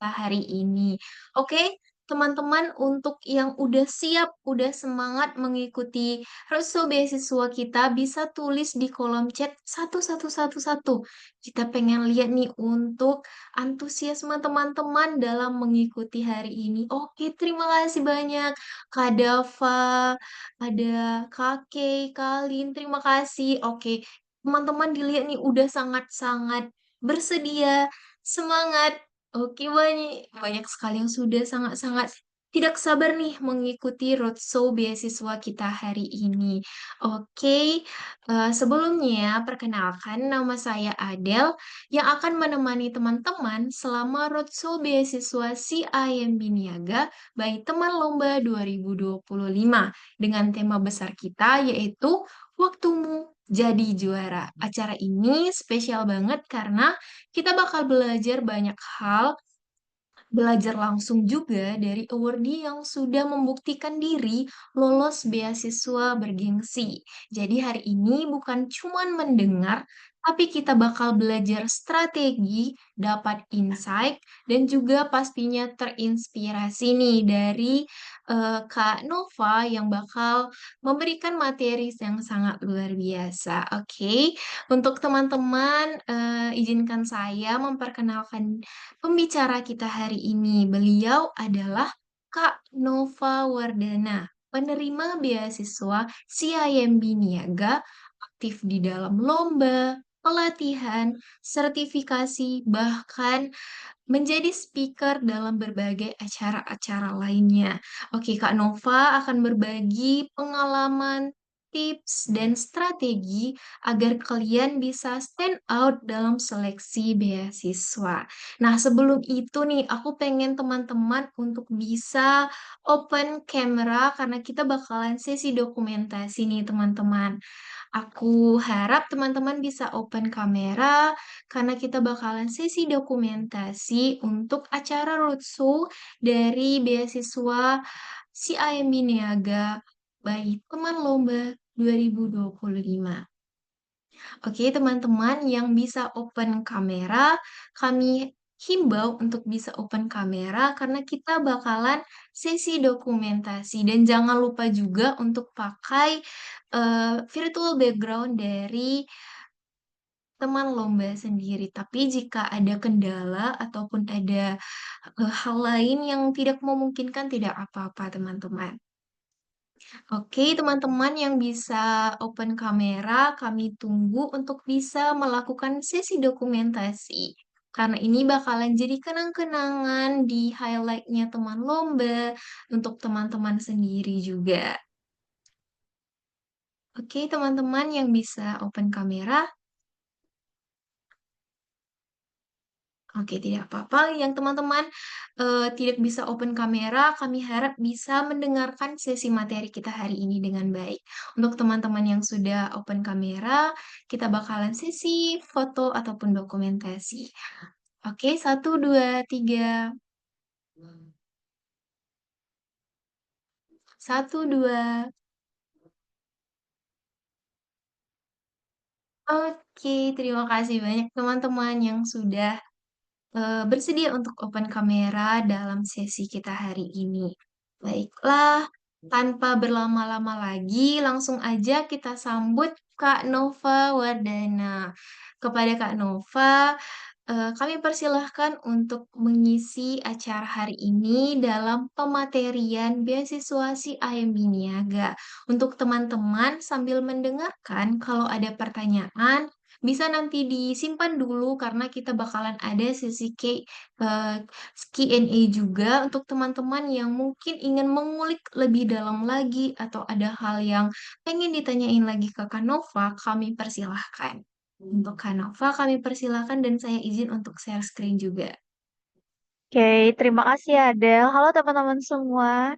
kita hari ini. Oke, teman-teman untuk yang udah siap, udah semangat mengikuti roadshow beasiswa kita bisa tulis di kolom chat satu. Kita pengen lihat nih untuk antusiasme teman-teman dalam mengikuti hari ini. Oke, terima kasih banyak Kak Dava, ada Kak Kay, Kak Lin, terima kasih. Oke, teman-teman dilihat nih udah sangat-sangat bersedia, semangat. Oke, banyak banyak sekali yang sudah sangat-sangat tidak sabar nih mengikuti roadshow beasiswa kita hari ini. Oke, sebelumnya perkenalkan nama saya Adele yang akan menemani teman-teman selama roadshow beasiswa CIMB Niaga by Teman Lomba 2025 dengan tema besar kita yaitu Waktumu Jadi Juara. Acara ini spesial banget karena kita bakal belajar banyak hal, belajar langsung juga dari awardee yang sudah membuktikan diri lolos beasiswa bergengsi. Jadi hari ini bukan cuman mendengar, tapi kita bakal belajar strategi, dapat insight, dan juga pastinya terinspirasi nih dari Kak Nova yang bakal memberikan materi yang sangat luar biasa. Oke, untuk teman-teman, izinkan saya memperkenalkan pembicara kita hari ini. Beliau adalah Kak Nova Wardana, penerima beasiswa CIMB Niaga, aktif di dalam lomba, pelatihan, sertifikasi, bahkan menjadi speaker dalam berbagai acara-acara lainnya. Oke, Kak Nova akan berbagi pengalaman, tips, dan strategi agar kalian bisa stand out dalam seleksi beasiswa. Nah, sebelum itu nih, aku pengen teman-teman untuk bisa open camera karena kita bakalan sesi dokumentasi nih, teman-teman. Aku harap teman-teman bisa open kamera karena kita bakalan sesi dokumentasi untuk acara roadshow dari beasiswa CIMB Niaga by Teman Lomba 2025. Oke, teman-teman yang bisa open kamera, kami himbau untuk bisa open kamera karena kita bakalan sesi dokumentasi dan jangan lupa juga untuk pakai virtual background dari teman lomba sendiri. Tapi jika ada kendala ataupun ada hal lain yang tidak memungkinkan, tidak apa-apa, teman-teman. Oke, teman-teman yang bisa open kamera, kami tunggu untuk bisa melakukan sesi dokumentasi. Karena ini bakalan jadi kenang-kenangan di highlight-nya teman lomba untuk teman-teman sendiri juga. Oke, teman-teman yang bisa open kamera, oke, tidak apa-apa. Yang teman-teman tidak bisa open kamera, kami harap bisa mendengarkan sesi materi kita hari ini dengan baik. Untuk teman-teman yang sudah open kamera, kita bakalan sesi foto ataupun dokumentasi. Oke, satu, dua, tiga. Satu, dua. Oke, terima kasih banyak teman-teman yang sudah bersedia untuk open kamera dalam sesi kita hari ini. Baiklah, tanpa berlama-lama lagi, langsung aja kita sambut Kak Nova Wardana. Kepada Kak Nova, kami persilahkan untuk mengisi acara hari ini dalam pematerian beasiswa CIMB Niaga. Untuk teman-teman, sambil mendengarkan, kalau ada pertanyaan, bisa nanti disimpan dulu karena kita bakalan ada sesi eh, Q&A juga untuk teman-teman yang mungkin ingin mengulik lebih dalam lagi atau ada hal yang pengen ditanyain lagi ke Kanova, kami persilahkan. Untuk Kanova, kami persilahkan dan saya izin untuk share screen juga. Oke, terima kasih Adel. Halo teman-teman semua.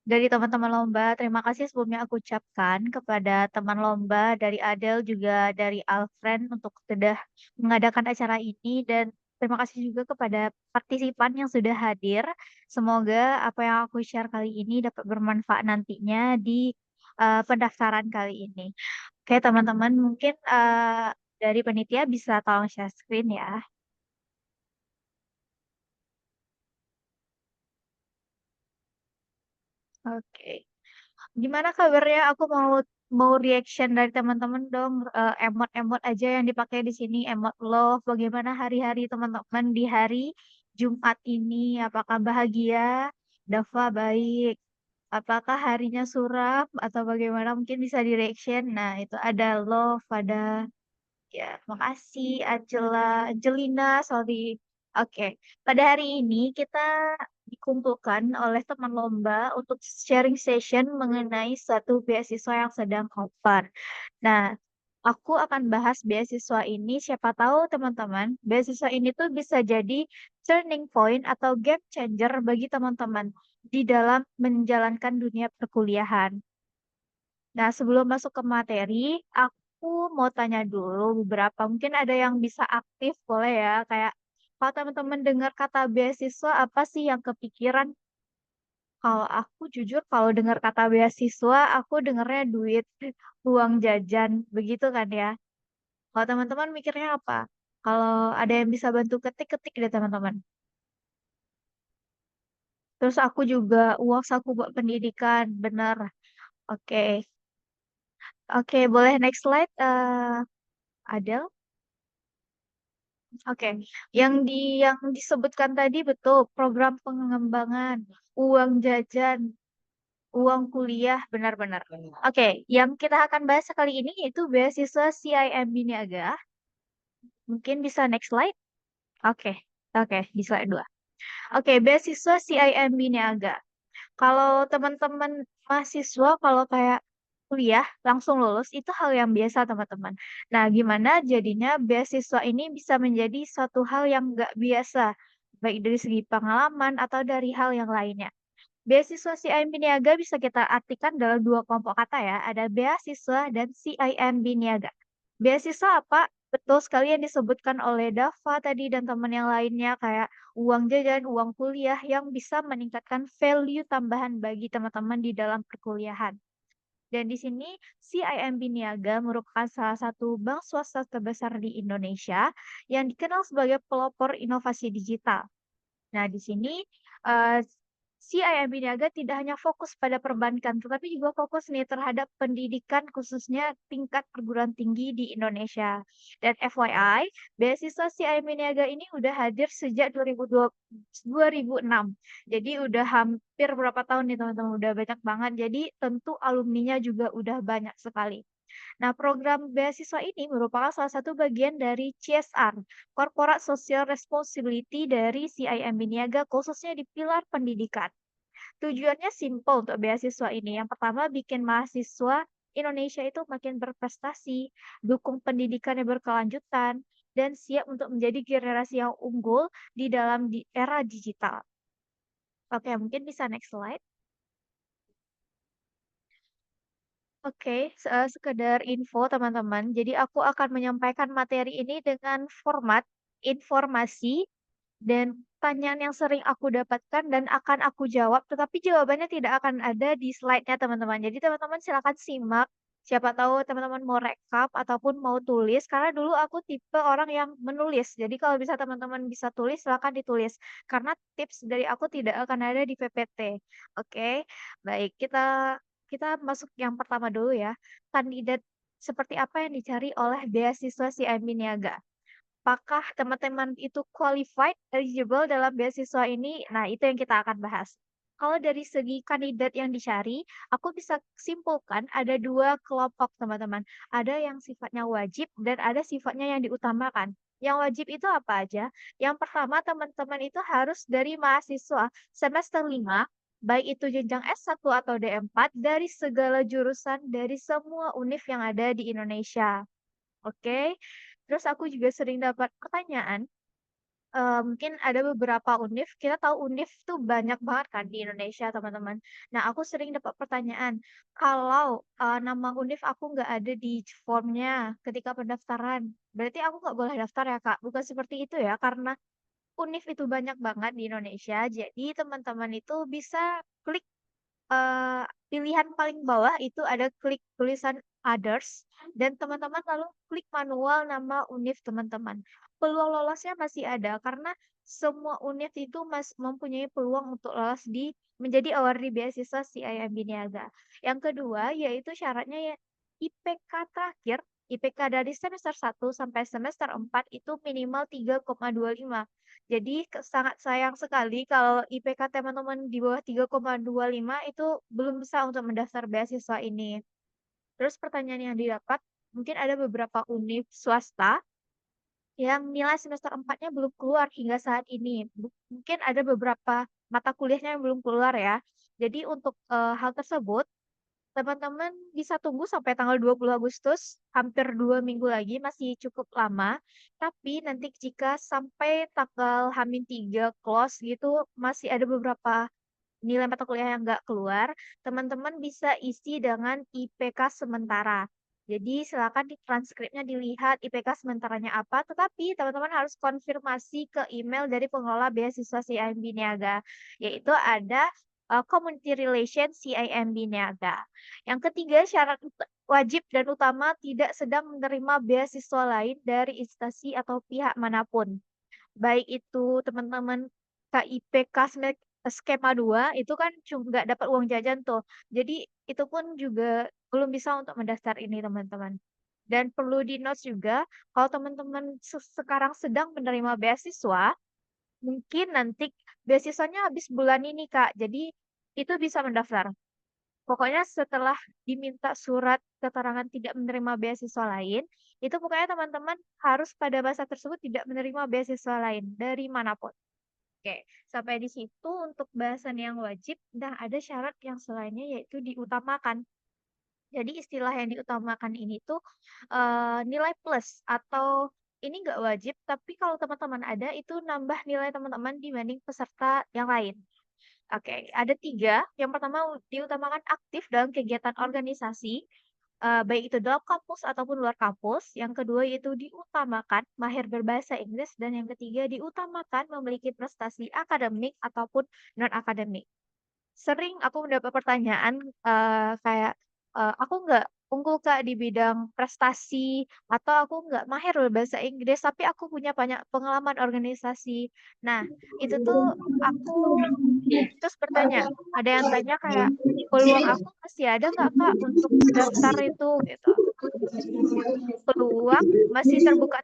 Dari teman-teman lomba, terima kasih sebelumnya aku ucapkan kepada teman lomba dari Adel juga dari Alfred untuk sudah mengadakan acara ini dan terima kasih juga kepada partisipan yang sudah hadir. Semoga apa yang aku share kali ini dapat bermanfaat nantinya di pendaftaran kali ini. Oke, teman-teman, mungkin dari panitia bisa tolong share screen ya. Oke. Gimana kabarnya? Aku mau mau reaction dari teman-teman dong, emot-emot aja yang dipakai di sini, emot love. Bagaimana hari-hari teman-teman di hari Jumat ini? Apakah bahagia? Dava baik. Apakah harinya suram atau bagaimana? Mungkin bisa di-reaction. Nah, itu ada love, ada ya, makasih Angelina, sorry. Oke, pada hari ini kita dikumpulkan oleh teman lomba untuk sharing session mengenai suatu beasiswa yang sedang open. Nah, aku akan bahas beasiswa ini, siapa tahu teman-teman, beasiswa ini tuh bisa jadi turning point atau game changer bagi teman-teman di dalam menjalankan dunia perkuliahan. Nah, sebelum masuk ke materi, aku mau tanya dulu beberapa. Mungkin ada yang bisa aktif, boleh ya? Kayak kalau teman-teman dengar kata beasiswa, apa sih yang kepikiran? Kalau aku jujur, kalau dengar kata beasiswa, aku dengarnya duit, uang jajan, begitu kan ya? Kalau teman-teman mikirnya apa? Kalau ada yang bisa bantu ketik-ketik deh teman-teman. Terus aku juga uang saku buat pendidikan, bener. Oke, oke, boleh next slide, Adel? Oke, yang disebutkan tadi betul, program pengembangan, uang jajan, uang kuliah, benar-benar. Oke, yang kita akan bahas kali ini yaitu beasiswa CIMB Niaga. Mungkin bisa next slide? Oke, oke, di slide 2. Oke, beasiswa CIMB Niaga. Kalau teman-teman mahasiswa, kalau kayak kuliah langsung lulus, itu hal yang biasa teman-teman. Nah, gimana jadinya beasiswa ini bisa menjadi suatu hal yang nggak biasa, baik dari segi pengalaman atau dari hal yang lainnya. Beasiswa CIMB Niaga bisa kita artikan dalam dua kelompok kata ya, ada beasiswa dan CIMB Niaga. Beasiswa apa? Betul sekali yang disebutkan oleh Dava tadi dan teman yang lainnya kayak uang jajan, uang kuliah yang bisa meningkatkan value tambahan bagi teman-teman di dalam perkuliahan. Dan di sini CIMB Niaga merupakan salah satu bank swasta terbesar di Indonesia yang dikenal sebagai pelopor inovasi digital. Nah, di sini eh, CIMB Niaga tidak hanya fokus pada perbankan, tetapi juga fokus nih terhadap pendidikan khususnya tingkat perguruan tinggi di Indonesia. Dan FYI, beasiswa CIMB Niaga ini udah hadir sejak 2006. Jadi udah hampir berapa tahun nih teman-teman, udah banyak banget. Jadi tentu alumninya juga udah banyak sekali. Nah, program beasiswa ini merupakan salah satu bagian dari CSR, Corporate Social Responsibility dari CIMB Niaga, khususnya di pilar pendidikan. Tujuannya simpel untuk beasiswa ini. Yang pertama, bikin mahasiswa Indonesia itu makin berprestasi, dukung pendidikan yang berkelanjutan, dan siap untuk menjadi generasi yang unggul di dalam era digital. Oke, mungkin bisa next slide. Oke, sekedar info teman-teman. Jadi aku akan menyampaikan materi ini dengan format informasi dan pertanyaan yang sering aku dapatkan dan akan aku jawab, tetapi jawabannya tidak akan ada di slide-nya teman-teman. Jadi teman-teman silakan simak. Siapa tahu teman-teman mau rekap ataupun mau tulis, karena dulu aku tipe orang yang menulis. Jadi kalau bisa teman-teman bisa tulis, silakan ditulis. Karena tips dari aku tidak akan ada di PPT. Oke, baik kita kita masuk yang pertama dulu ya. Kandidat seperti apa yang dicari oleh beasiswa CIMB Niaga? Apakah teman-teman itu qualified, eligible dalam beasiswa ini? Nah, itu yang kita akan bahas. Kalau dari segi kandidat yang dicari, aku bisa simpulkan ada dua kelompok, teman-teman. Ada yang sifatnya wajib dan ada sifatnya yang diutamakan. Yang wajib itu apa aja? Yang pertama, teman-teman itu harus dari mahasiswa semester 5, baik itu jenjang S1 atau D4, dari segala jurusan, dari semua univ yang ada di Indonesia. Oke, terus aku juga sering dapat pertanyaan, mungkin ada beberapa univ, kita tahu univ tuh banyak banget kan di Indonesia teman-teman. Nah aku sering dapat pertanyaan, kalau nama univ aku nggak ada di formnya ketika pendaftaran, berarti aku nggak boleh daftar ya Kak? Bukan seperti itu ya, karena univ itu banyak banget di Indonesia, jadi teman-teman itu bisa klik eh, pilihan paling bawah itu ada klik tulisan others dan teman-teman lalu klik manual nama univ teman-teman. Peluang lolosnya masih ada karena semua univ itu mempunyai peluang untuk lolos di menjadi awardee beasiswa CIMB Niaga. Yang kedua, yaitu syaratnya ya IPK terakhir, IPK dari semester 1 sampai semester 4 itu minimal 3,25. Jadi sangat sayang sekali kalau IPK teman-teman di bawah 3,25 itu belum bisa untuk mendaftar beasiswa ini. Terus pertanyaan yang didapat, mungkin ada beberapa univ swasta yang nilai semester 4-nya belum keluar hingga saat ini. Mungkin ada beberapa mata kuliahnya yang belum keluar ya. Jadi untuk, hal tersebut, teman-teman bisa tunggu sampai tanggal 20 Agustus, hampir 2 minggu lagi, masih cukup lama. Tapi nanti jika sampai tanggal H-3 close gitu, masih ada beberapa nilai mata kuliah yang nggak keluar, teman-teman bisa isi dengan IPK sementara. Jadi silakan di transkripnya dilihat IPK sementaranya apa, tetapi teman-teman harus konfirmasi ke email dari pengelola beasiswa CIMB Niaga, yaitu ada Community Relations CIMB Niaga. Yang ketiga, syarat wajib dan utama tidak sedang menerima beasiswa lain dari instansi atau pihak manapun. Baik itu teman-teman KIPK skema 2 itu kan nggak dapat uang jajan tuh. Jadi itu pun juga belum bisa untuk mendaftar ini teman-teman. Dan perlu di-note juga kalau teman-teman sekarang sedang menerima beasiswa, mungkin nanti beasiswanya habis bulan ini, Kak. Jadi itu bisa mendaftar. Pokoknya setelah diminta surat keterangan tidak menerima beasiswa lain, itu pokoknya teman-teman harus pada masa tersebut tidak menerima beasiswa lain dari manapun. Oke, sampai di situ untuk bahasan yang wajib. Nah, ada syarat yang selainnya yaitu diutamakan. Jadi istilah yang diutamakan ini tuh nilai plus atau ini nggak wajib, tapi kalau teman-teman ada itu nambah nilai teman-teman dibanding peserta yang lain. Oke, ada 3. Yang pertama diutamakan aktif dalam kegiatan organisasi, baik itu dalam kampus ataupun luar kampus. Yang kedua yaitu diutamakan mahir berbahasa Inggris, dan yang ketiga diutamakan memiliki prestasi akademik ataupun non-akademik. Sering aku mendapat pertanyaan, kayak, "Aku nggak unggul Kak di bidang prestasi, atau aku nggak mahir berbahasa Inggris, tapi aku punya banyak pengalaman organisasi." Nah, itu tuh aku terus bertanya, ada yang tanya kayak, "Peluang aku masih ada nggak Kak untuk daftar itu?" Gitu. Peluang masih terbuka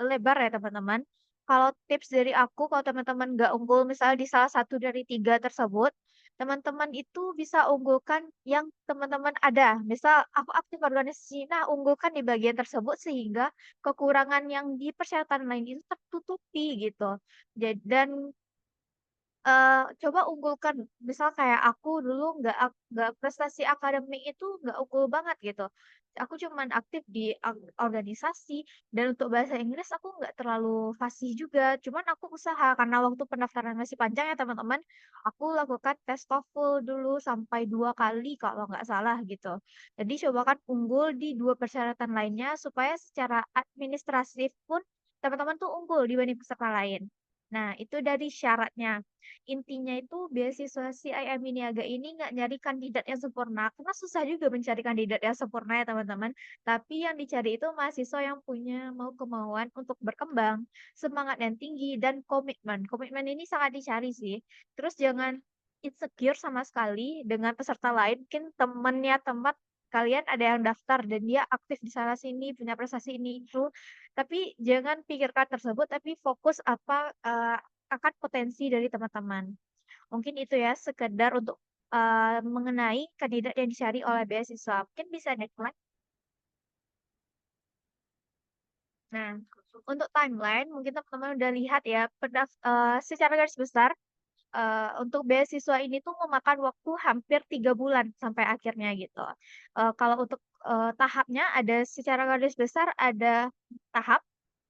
lebar ya teman-teman. Kalau tips dari aku, kalau teman-teman nggak unggul misalnya di salah satu dari 3 tersebut, teman-teman itu bisa unggulkan yang teman-teman ada. Misal aku aktif organisasi, nah unggulkan di bagian tersebut sehingga kekurangan yang di persyaratan lain itu tertutupi gitu. Dan coba unggulkan, misal kayak aku dulu nggak prestasi akademik itu nggak unggul banget gitu. Aku cuman aktif di organisasi, dan untuk bahasa Inggris aku nggak terlalu fasih juga, cuman aku usaha karena waktu pendaftaran masih panjang ya teman-teman, aku lakukan tes TOEFL dulu sampai 2 kali kalau nggak salah gitu. Jadi coba kan unggul di 2 persyaratan lainnya supaya secara administratif pun teman-teman tuh unggul dibanding peserta lain. Nah, itu dari syaratnya. Intinya itu beasiswa CIMB Niaga ini nggak nyari kandidat yang sempurna, karena susah juga mencari kandidat yang sempurna ya teman-teman. Tapi yang dicari itu mahasiswa yang punya kemauan untuk berkembang, semangat yang tinggi, dan komitmen. Komitmen ini sangat dicari sih. Terus jangan insecure sama sekali dengan peserta lain. Mungkin temennya teman kalian ada yang daftar dan dia aktif di sana sini, punya prestasi ini itu. Tapi jangan pikirkan tersebut, tapi fokus apa akan potensi dari teman-teman. Mungkin itu ya, sekedar untuk, mengenai kandidat yang dicari oleh beasiswa. Mungkin bisa next slide. Nah, untuk timeline mungkin teman-teman udah lihat ya, secara garis besar, untuk beasiswa ini tuh memakan waktu hampir 3 bulan sampai akhirnya gitu. Kalau untuk, tahapnya ada secara garis besar ada tahap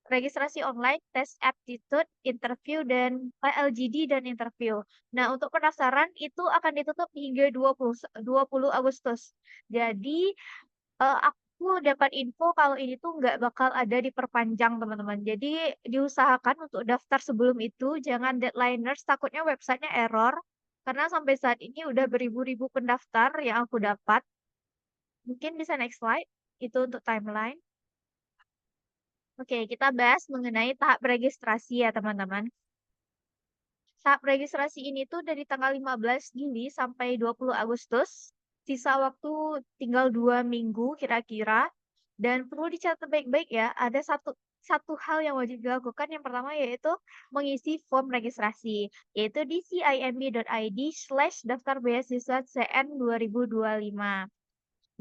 registrasi online, tes aptitude, interview, dan LGD dan interview. Nah, untuk pendaftaran itu akan ditutup hingga 20 Agustus. Jadi, aku dapat info kalau ini tuh nggak bakal ada diperpanjang, teman-teman. Jadi, diusahakan untuk daftar sebelum itu, jangan deadliners, takutnya websitenya error. Karena sampai saat ini udah beribu-ribu pendaftar yang aku dapat. Mungkin bisa next slide, itu untuk timeline. Oke, kita bahas mengenai tahap registrasi ya, teman-teman. Tahap registrasi ini tuh dari tanggal 15 Juli sampai 20 Agustus. Sisa waktu tinggal 2 minggu kira-kira. Dan perlu dicatat baik-baik ya, ada satu satu hal yang wajib dilakukan. Yang pertama yaitu mengisi form registrasi, yaitu di cimb.id/daftar beasiswa CN 2025.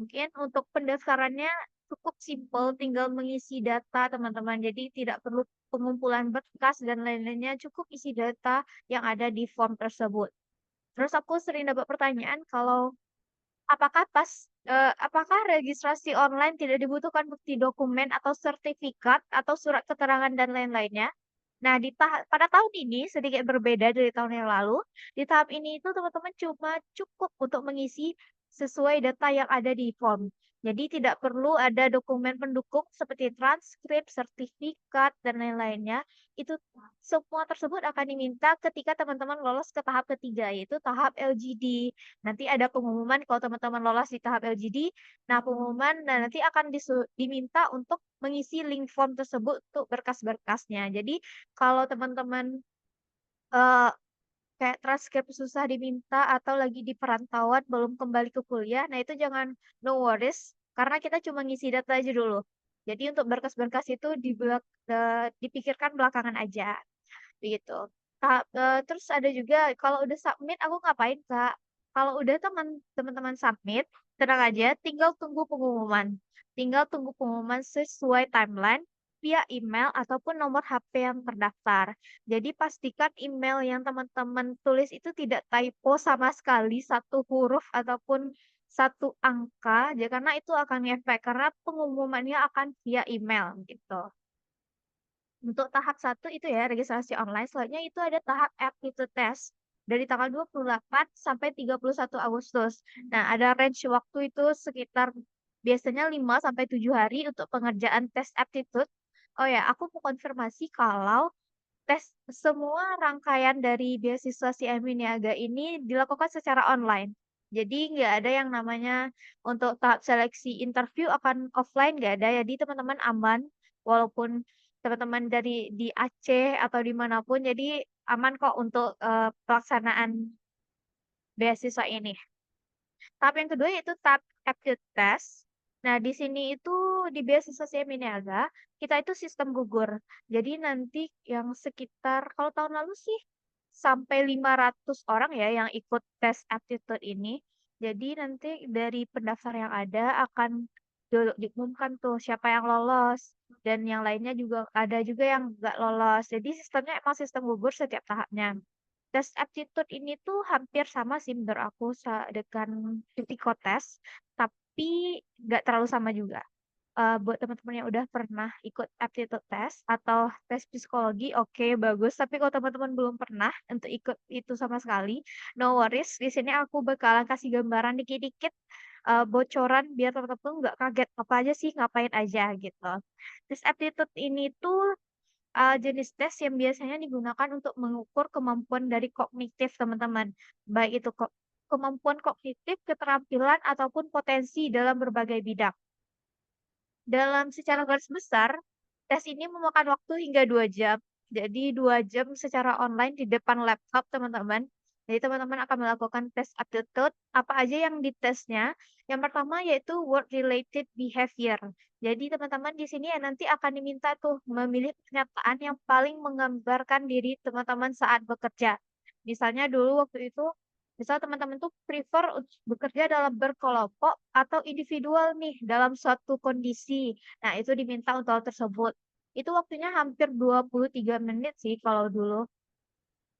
Mungkin untuk pendaftarannya cukup simpel, tinggal mengisi data teman-teman. Jadi tidak perlu pengumpulan berkas dan lain-lainnya, cukup isi data yang ada di form tersebut. Terus aku sering dapat pertanyaan kalau apakah registrasi online tidak dibutuhkan bukti dokumen atau sertifikat atau surat keterangan dan lain-lainnya? Nah, pada tahun ini sedikit berbeda dari tahun yang lalu. Di tahap ini itu teman-teman cuma cukup untuk mengisi sesuai data yang ada di form. Jadi tidak perlu ada dokumen pendukung seperti transkrip, sertifikat, dan lain-lainnya. Itu semua tersebut akan diminta ketika teman-teman lolos ke tahap ketiga, yaitu tahap LGD. Nanti ada pengumuman kalau teman-teman lolos di tahap LGD. Nah, pengumuman nanti akan diminta untuk mengisi link form tersebut untuk berkas-berkasnya. Jadi kalau teman-teman, eee, kayak transkrip susah diminta atau lagi di perantauan belum kembali ke kuliah, nah itu jangan, no worries, karena kita cuma ngisi data aja dulu. Jadi untuk berkas-berkas itu dipikirkan belakangan aja, begitu. Terus ada juga kalau udah submit aku ngapain, Kak? Kalau udah teman-teman submit, tenang aja tinggal tunggu pengumuman. Tinggal tunggu pengumuman sesuai timeline via email ataupun nomor HP yang terdaftar. Jadi pastikan email yang teman-teman tulis itu tidak typo sama sekali, satu huruf ataupun satu angka, ya karena itu akan ngefek, karena pengumumannya akan via email, gitu. Untuk tahap satu itu ya, registrasi online. Selanjutnya itu ada tahap aptitude test dari tanggal 28 sampai 31 Agustus. Nah, ada range waktu itu sekitar biasanya 5 sampai 7 hari untuk pengerjaan tes aptitude. Oh ya, aku mau konfirmasi kalau tes semua rangkaian dari beasiswa CMB Niaga ini dilakukan secara online. Jadi nggak ada yang namanya untuk tahap seleksi interview akan offline, nggak ada. Jadi teman-teman aman, walaupun teman-teman dari di Aceh atau dimanapun, jadi aman kok untuk pelaksanaan beasiswa ini. Tahap yang kedua yaitu tahap aptitude test. Nah, di sini itu di beasiswa Niaga, kita itu sistem gugur. Jadi nanti yang sekitar kalau tahun lalu sih sampai 500 orang ya yang ikut tes aptitude ini. Jadi nanti dari pendaftar yang ada akan diumumkan tuh siapa yang lolos dan yang lainnya juga ada juga yang nggak lolos. Jadi sistemnya emang sistem gugur setiap tahapnya. Tes aptitude ini tuh hampir sama sih menurut aku dengan psikotest, tapi nggak terlalu sama juga. Buat teman-teman yang udah pernah ikut aptitude test atau tes psikologi, oke bagus. Tapi kalau teman-teman belum pernah untuk ikut itu sama sekali, no worries. Di sini aku bakalan kasih gambaran dikit-dikit, bocoran biar teman-teman nggak kaget apa aja sih, ngapain aja gitu. Tes aptitude ini tuh jenis tes yang biasanya digunakan untuk mengukur kemampuan dari kognitif teman-teman. Baik itu kemampuan kognitif, keterampilan, ataupun potensi dalam berbagai bidang. Dalam secara garis besar, tes ini memakan waktu hingga 2 jam. Jadi 2 jam secara online di depan laptop teman-teman. Jadi teman-teman akan melakukan tes aptitude. Apa aja yang ditesnya? Yang pertama yaitu work related behavior. Jadi teman-teman di sini ya nanti akan diminta tuh memilih pernyataan yang paling menggambarkan diri teman-teman saat bekerja. Misalnya dulu waktu itu, misal teman-teman tuh prefer bekerja dalam berkelompok atau individual nih dalam suatu kondisi. Nah, itu diminta untuk hal tersebut. Itu waktunya hampir 23 menit sih kalau dulu.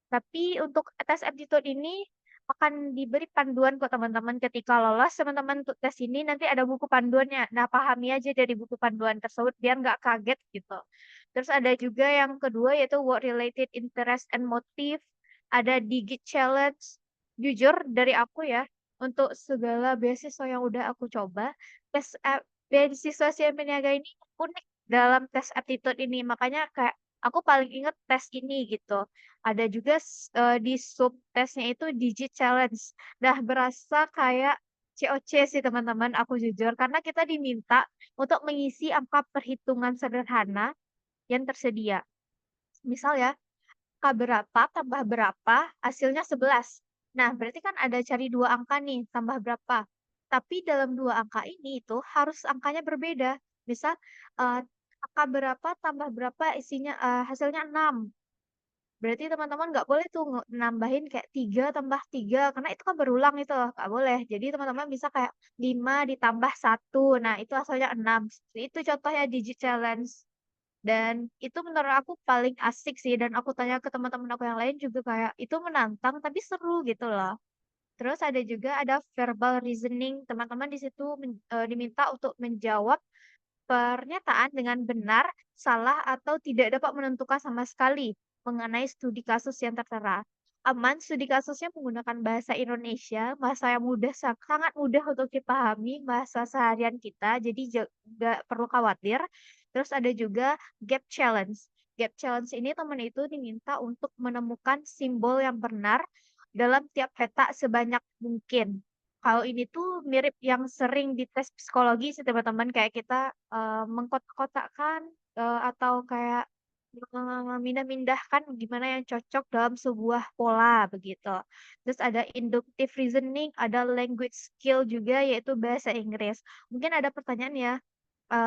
Tapi untuk tes aptitude ini akan diberi panduan kok teman-teman ketika lolos teman-teman untuk tes ini nanti ada buku panduannya. Nah, pahami aja dari buku panduan tersebut biar nggak kaget gitu. Terus ada juga yang kedua yaitu work related interest and motive, ada digit challenge. Jujur dari aku ya, untuk segala beasiswa yang udah aku coba, beasiswa siap niaga ini unik dalam tes aptitude ini. Makanya kayak aku paling inget tes ini gitu. Ada juga di subtesnya itu digit challenge. Nah, berasa kayak COC sih teman-teman, aku jujur. Karena kita diminta untuk mengisi angka perhitungan sederhana yang tersedia. Misal ya, angka berapa tambah berapa hasilnya 11. Nah, berarti kan ada cari 2 angka nih, tambah berapa. Tapi dalam 2 angka ini itu harus angkanya berbeda. Misal, eee, angka berapa tambah berapa isinya hasilnya 6. Berarti teman-teman nggak boleh tuh nambahin kayak 3 tambah 3 karena itu kan berulang itu, nggak boleh. Jadi teman-teman bisa kayak 5 ditambah 1, nah itu hasilnya 6. Itu contohnya digit challenge. Dan itu menurut aku paling asik sih dan aku tanya ke teman-teman aku yang lain juga kayak itu menantang tapi seru gitu loh. Terus ada verbal reasoning, teman-teman di situ diminta untuk menjawab pernyataan dengan benar, salah, atau tidak dapat menentukan sama sekali mengenai studi kasus yang tertera. Aman, studi kasusnya menggunakan bahasa Indonesia, bahasa yang mudah, sangat mudah untuk dipahami, bahasa seharian kita, jadi nggak perlu khawatir. Terus ada juga gap challenge. Gap challenge ini teman itu diminta untuk menemukan simbol yang benar dalam tiap peta sebanyak mungkin. Kalau ini tuh mirip yang sering dites psikologi sih teman-teman, kayak kita, mengkotak-kotakkan, atau kayak memindah-mindahkan gimana yang cocok dalam sebuah pola, begitu. Terus ada inductive reasoning, ada language skill juga yaitu bahasa Inggris. Mungkin ada pertanyaan ya,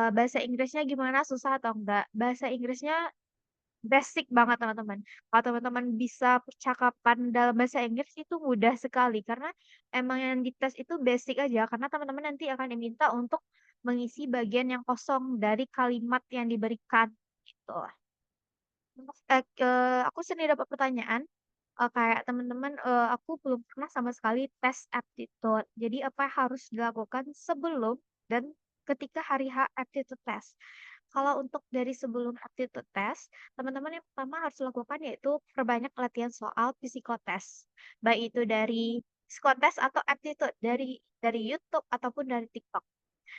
bahasa Inggrisnya gimana, susah atau enggak? Bahasa Inggrisnya basic banget teman-teman. Kalau teman-teman bisa percakapan dalam bahasa Inggris itu mudah sekali karena emang yang dites itu basic aja karena teman-teman nanti akan diminta untuk mengisi bagian yang kosong dari kalimat yang diberikan gitu. Aku sendiri dapat pertanyaan, kayak teman-teman, aku belum pernah sama sekali tes aptitude. Jadi apa yang harus dilakukan sebelum dan ketika hari H aptitude test? Kalau untuk dari sebelum aptitude test, teman-teman yang pertama harus lakukan yaitu perbanyak latihan soal psikotes. Baik itu dari psikotes atau aptitude dari YouTube ataupun dari TikTok.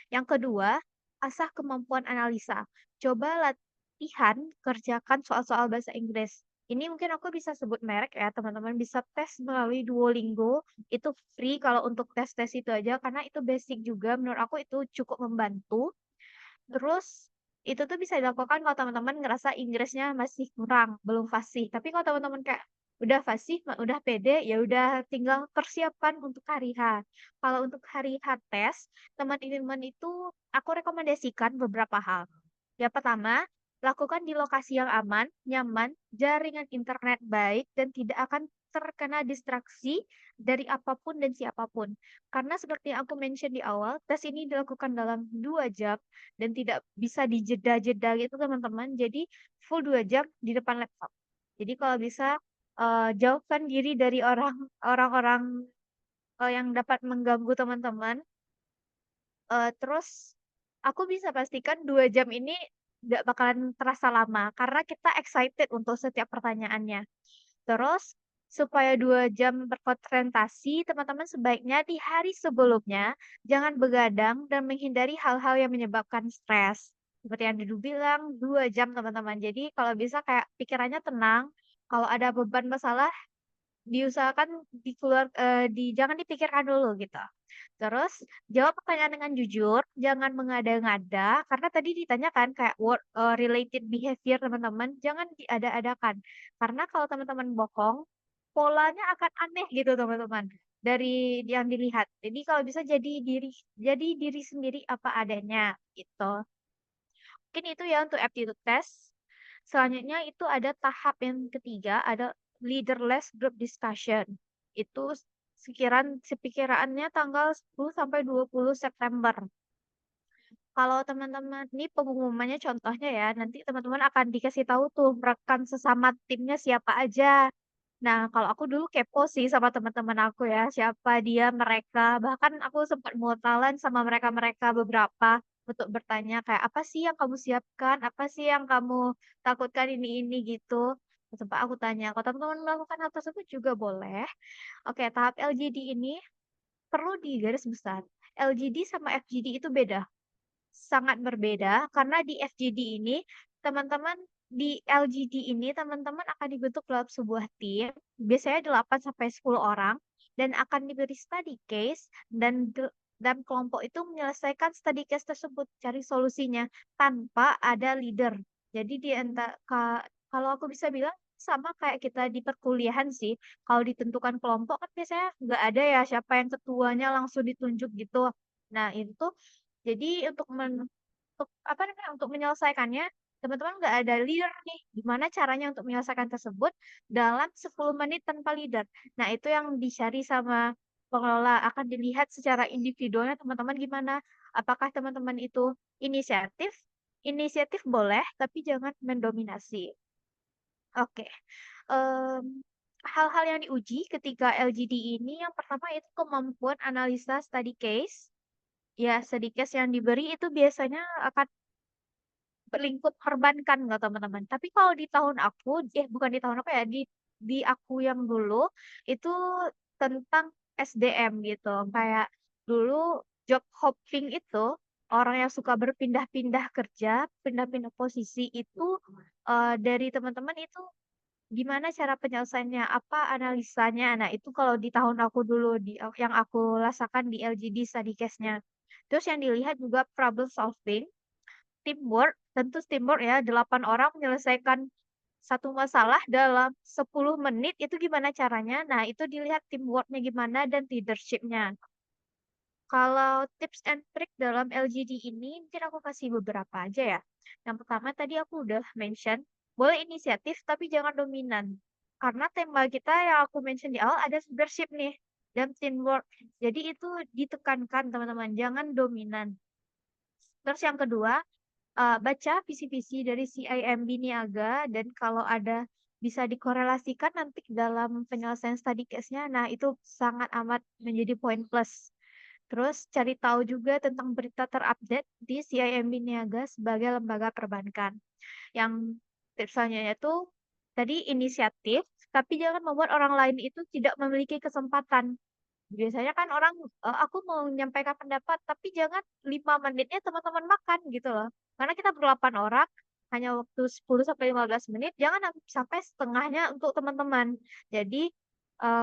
Yang kedua, asah kemampuan analisa. Coba latihan kerjakan soal-soal bahasa Inggris. Ini mungkin aku bisa sebut merek ya, teman-teman bisa tes melalui Duolingo. Itu free kalau untuk tes-tes itu aja, karena itu basic juga. Menurut aku itu cukup membantu. Terus, itu tuh bisa dilakukan kalau teman-teman ngerasa Inggrisnya masih kurang, belum fasih. Tapi kalau teman-teman kayak udah fasih, udah pede, ya udah tinggal persiapan untuk hari H. Kalau untuk hari H tes, teman-teman itu aku rekomendasikan beberapa hal. Yang pertama, lakukan di lokasi yang aman, nyaman, jaringan internet baik, dan tidak akan terkena distraksi dari apapun dan siapapun. Karena seperti yang aku mention di awal, tes ini dilakukan dalam 2 jam dan tidak bisa dijeda-jeda gitu teman-teman. Jadi full 2 jam di depan laptop. Jadi kalau bisa, jauhkan diri dari orang-orang, yang dapat mengganggu teman-teman. Terus aku bisa pastikan 2 jam ini nggak bakalan terasa lama karena kita excited untuk setiap pertanyaannya. Terus, supaya 2 jam berkonsentrasi, teman-teman sebaiknya di hari sebelumnya jangan begadang dan menghindari hal-hal yang menyebabkan stres. Seperti yang Dudu bilang, 2 jam teman-teman. Jadi kalau bisa kayak pikirannya tenang, kalau ada beban masalah diusahakan jangan dipikirkan dulu gitu. Terus jawab pertanyaan dengan jujur, jangan mengada-ngada, karena tadi ditanyakan kayak related behavior teman-teman, jangan diada-adakan. Karena kalau teman-teman bohong, polanya akan aneh gitu teman-teman, dari yang dilihat. Jadi kalau bisa jadi diri sendiri apa adanya, gitu. Mungkin itu ya untuk aptitude test. Selanjutnya itu ada tahap yang ketiga, ada leaderless group discussion. Itu sekiranya tanggal 10 sampai 20 September. Kalau teman-teman ini pengumumannya contohnya ya, nanti teman-teman akan dikasih tahu tuh rekan sesama timnya siapa aja. Nah, kalau aku dulu kepo sih sama teman-teman aku ya, siapa dia, mereka. Bahkan aku sempat muasalan sama mereka-mereka beberapa untuk bertanya kayak, "Apa sih yang kamu siapkan? Apa sih yang kamu takutkan ini gitu?" Sempat aku tanya, kalau teman-teman melakukan hal tersebut juga boleh. Oke, tahap LGD ini perlu digarisbesar. LGD sama FGD itu beda. Sangat berbeda karena di FGD ini teman-teman di LGD ini teman-teman akan dibentuk dalam sebuah tim, biasanya 8 sampai 10 orang dan akan diberi study case dan kelompok itu menyelesaikan study case tersebut, cari solusinya tanpa ada leader. Jadi kalau aku bisa bilang sama kayak kita di perkuliahan sih. Kalau ditentukan kelompok kan biasanya nggak ada ya siapa yang ketuanya langsung ditunjuk gitu. Nah, itu tuh jadi untuk apa namanya, untuk menyelesaikannya, teman-teman nggak ada leader nih. Gimana caranya untuk menyelesaikan tersebut dalam 10 menit tanpa leader. Nah, itu yang dicari sama pengelola. Akan dilihat secara individualnya teman-teman gimana. Apakah teman-teman itu inisiatif? Inisiatif boleh, tapi jangan mendominasi. Oke. Em, hal-hal yang diuji ketika LGD ini yang pertama itu kemampuan analisa study case. Ya, study case yang diberi itu biasanya akan berlingkup perbankan nggak teman-teman. Tapi kalau di tahun aku, bukan di tahun aku ya, di aku yang dulu itu tentang SDM gitu. Kayak dulu job hopping itu orang yang suka berpindah-pindah kerja, pindah-pindah posisi itu dari teman-teman itu gimana cara penyelesaiannya, apa analisanya. Nah, itu kalau di tahun aku dulu yang aku rasakan di LGD study case-nya. Terus yang dilihat juga problem solving, teamwork, tentu teamwork ya, 8 orang menyelesaikan satu masalah dalam 10 menit itu gimana caranya? Nah, itu dilihat teamworknya gimana dan leadership-nya. Kalau tips and trick dalam LGD ini, mungkin aku kasih beberapa aja ya. Yang pertama tadi aku udah mention, boleh inisiatif tapi jangan dominan. Karena tema kita yang aku mention di awal ada leadership nih dan teamwork. Jadi itu ditekankan teman-teman, jangan dominan. Terus yang kedua, baca visi-visi dari CIMB Niaga dan kalau ada bisa dikorelasikan nanti dalam penyelesaian study case-nya, nah itu sangat amat menjadi poin plus. Terus cari tahu juga tentang berita terupdate di CIMB Niaga sebagai lembaga perbankan. Yang tips selanjutnya itu tadi inisiatif, tapi jangan membuat orang lain itu tidak memiliki kesempatan. Biasanya kan orang, aku mau menyampaikan pendapat, tapi jangan 5 menitnya teman-teman makan gitu loh. Karena kita berdelapan orang, hanya waktu 10 sampai 15 menit, jangan sampai setengahnya untuk teman-teman. Jadi,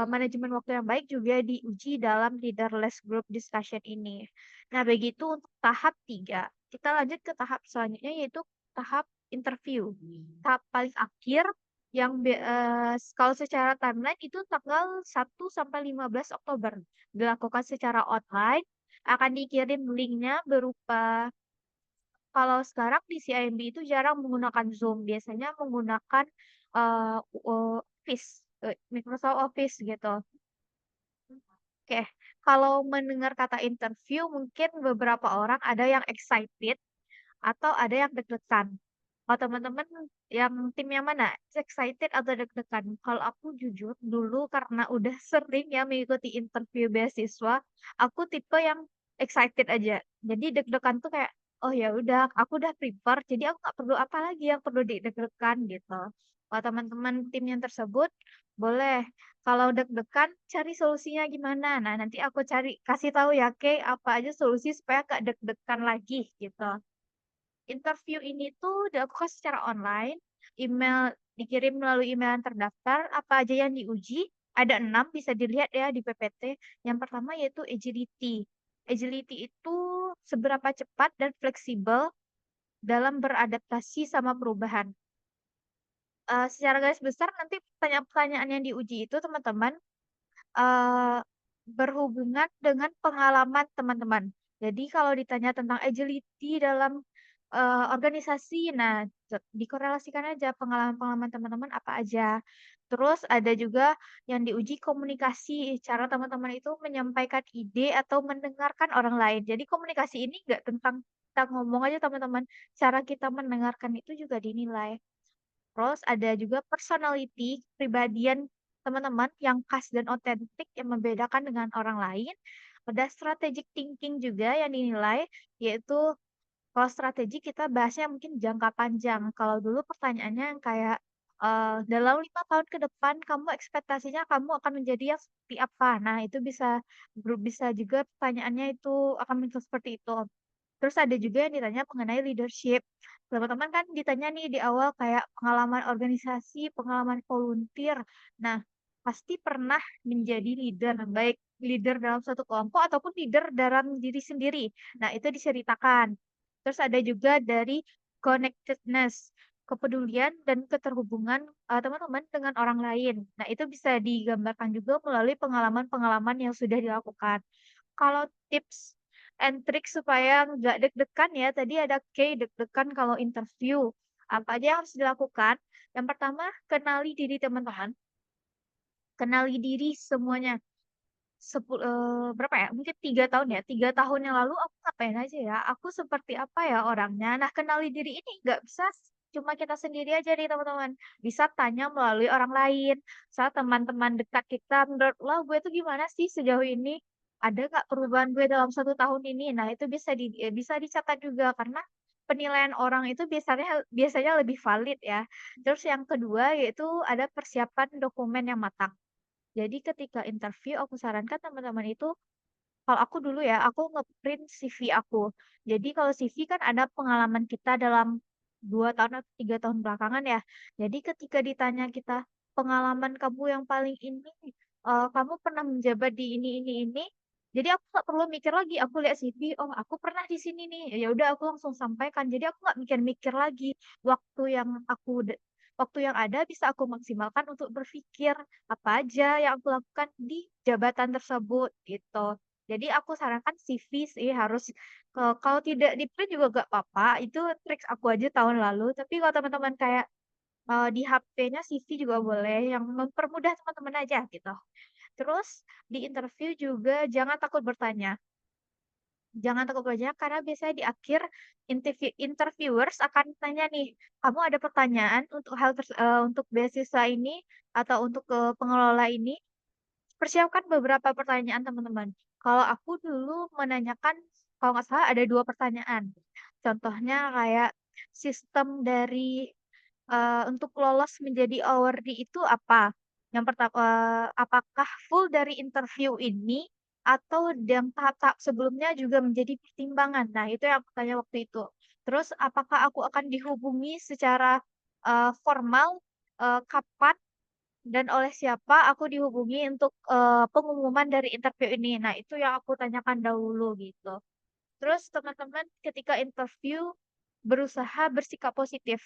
manajemen waktu yang baik juga diuji dalam leaderless group discussion ini. Nah, begitu untuk tahap 3. Kita lanjut ke tahap selanjutnya yaitu tahap interview. Tahap paling akhir yang kalau secara timeline itu tanggal 1 sampai 15 Oktober dilakukan secara online, akan dikirim linknya berupa kalau sekarang di CIMB itu jarang menggunakan Zoom, biasanya menggunakan Office, Microsoft Office gitu. Oke, kalau mendengar kata interview mungkin beberapa orang ada yang excited atau ada yang deg-degan. Kalau teman-teman yang tim yang mana? Excited atau deg-degan? Kalau aku jujur dulu karena udah sering ya mengikuti interview beasiswa, aku tipe yang excited aja. Jadi deg-degan tuh kayak, oh ya udah, aku udah prepare, jadi aku nggak perlu apa lagi yang perlu deg-degan gitu. Kalau teman-teman tim yang tersebut, boleh. Kalau deg-degan, cari solusinya gimana. Nah, nanti aku cari, kasih tahu ya, Kay, apa aja solusi supaya gak deg-degan lagi gitu. Interview ini tuh dilakukan secara online, email dikirim melalui email yang terdaftar, apa aja yang diuji, ada 6 bisa dilihat ya di PPT. Yang pertama yaitu agility. Agility itu seberapa cepat dan fleksibel dalam beradaptasi sama perubahan. Secara garis besar nanti pertanyaan-pertanyaan yang diuji itu teman-teman eh, berhubungan dengan pengalaman teman-teman. Jadi kalau ditanya tentang agility dalam organisasi, nah dikorelasikan aja pengalaman-pengalaman teman-teman apa aja. Terus ada juga yang diuji komunikasi, cara teman-teman itu menyampaikan ide atau mendengarkan orang lain. Jadi komunikasi ini nggak tentang kita ngomong aja teman-teman, cara kita mendengarkan itu juga dinilai. Terus ada juga personality, kepribadian teman-teman yang khas dan otentik yang membedakan dengan orang lain. Ada strategic thinking juga yang dinilai, yaitu kalau strategi kita bahasnya mungkin jangka panjang. Kalau dulu pertanyaannya yang kayak dalam 5 tahun ke depan kamu ekspektasinya kamu akan menjadi yang seperti apa? Nah itu bisa juga pertanyaannya itu akan muncul seperti itu. Terus ada juga yang ditanya mengenai leadership. Teman-teman kan ditanya nih di awal kayak pengalaman organisasi, pengalaman volunteer. Nah, pasti pernah menjadi leader, baik leader dalam suatu kelompok ataupun leader dalam diri sendiri. Nah, itu diceritakan. Terus ada juga dari connectedness. kepedulian dan keterhubungan, teman-teman dengan orang lain. Nah, itu bisa digambarkan juga melalui pengalaman-pengalaman yang sudah dilakukan. Kalau tips and trik supaya nggak deg-degan ya, tadi ada deg-degan kalau interview. Apa aja yang harus dilakukan? Yang pertama, kenali diri teman-teman, kenali diri semuanya. Berapa ya, mungkin 3 tahun ya, 3 tahun yang lalu aku ngapain aja ya, aku seperti apa ya orangnya. Nah, kenali diri ini nggak bisa cuma kita sendiri aja nih teman-teman, bisa tanya melalui orang lain. Misal teman-teman dekat kita, "Menurut lo gue tuh gimana sih sejauh ini? Ada nggak perubahan gue dalam 1 tahun ini?" Nah, itu bisa dicatat juga karena penilaian orang itu biasanya biasanya lebih valid ya. Terus yang kedua yaitu ada persiapan dokumen yang matang. Jadi ketika interview aku sarankan teman-teman itu kalau aku dulu ya, aku nge-print CV aku. Jadi kalau CV kan ada pengalaman kita dalam 2 tahun atau 3 tahun belakangan ya. Jadi ketika ditanya kita, "Pengalaman kamu yang paling ini, kamu pernah menjabat di ini," jadi aku nggak perlu mikir lagi, aku lihat CV, "Oh aku pernah di sini nih." Ya udah aku langsung sampaikan. Jadi aku nggak mikir-mikir lagi. Waktu yang aku de waktu yang ada bisa aku maksimalkan untuk berpikir apa aja yang aku lakukan di jabatan tersebut, gitu. Jadi aku sarankan CV sih harus, kalau tidak di-print juga nggak apa-apa, itu trik aku aja tahun lalu. Tapi kalau teman-teman kayak, di HP-nya CV juga boleh, yang mempermudah teman-teman aja gitu. Terus di interview juga jangan takut bertanya. Jangan takut bertanya karena biasanya di akhir interviewers akan tanya nih, "Kamu ada pertanyaan untuk untuk beasiswa ini atau untuk, pengelola ini?" Persiapkan beberapa pertanyaan teman-teman. Kalau aku dulu menanyakan, kalau nggak salah ada 2 pertanyaan. Contohnya kayak sistem dari, untuk lolos menjadi awardee itu apa? Yang pertama, apakah full dari interview ini atau yang tahap-tahap sebelumnya juga menjadi pertimbangan? Nah, itu yang aku tanya waktu itu. Terus apakah aku akan dihubungi secara, formal, kapan dan oleh siapa aku dihubungi untuk, pengumuman dari interview ini. Nah, itu yang aku tanyakan dahulu gitu. Terus teman-teman ketika interview berusaha bersikap positif,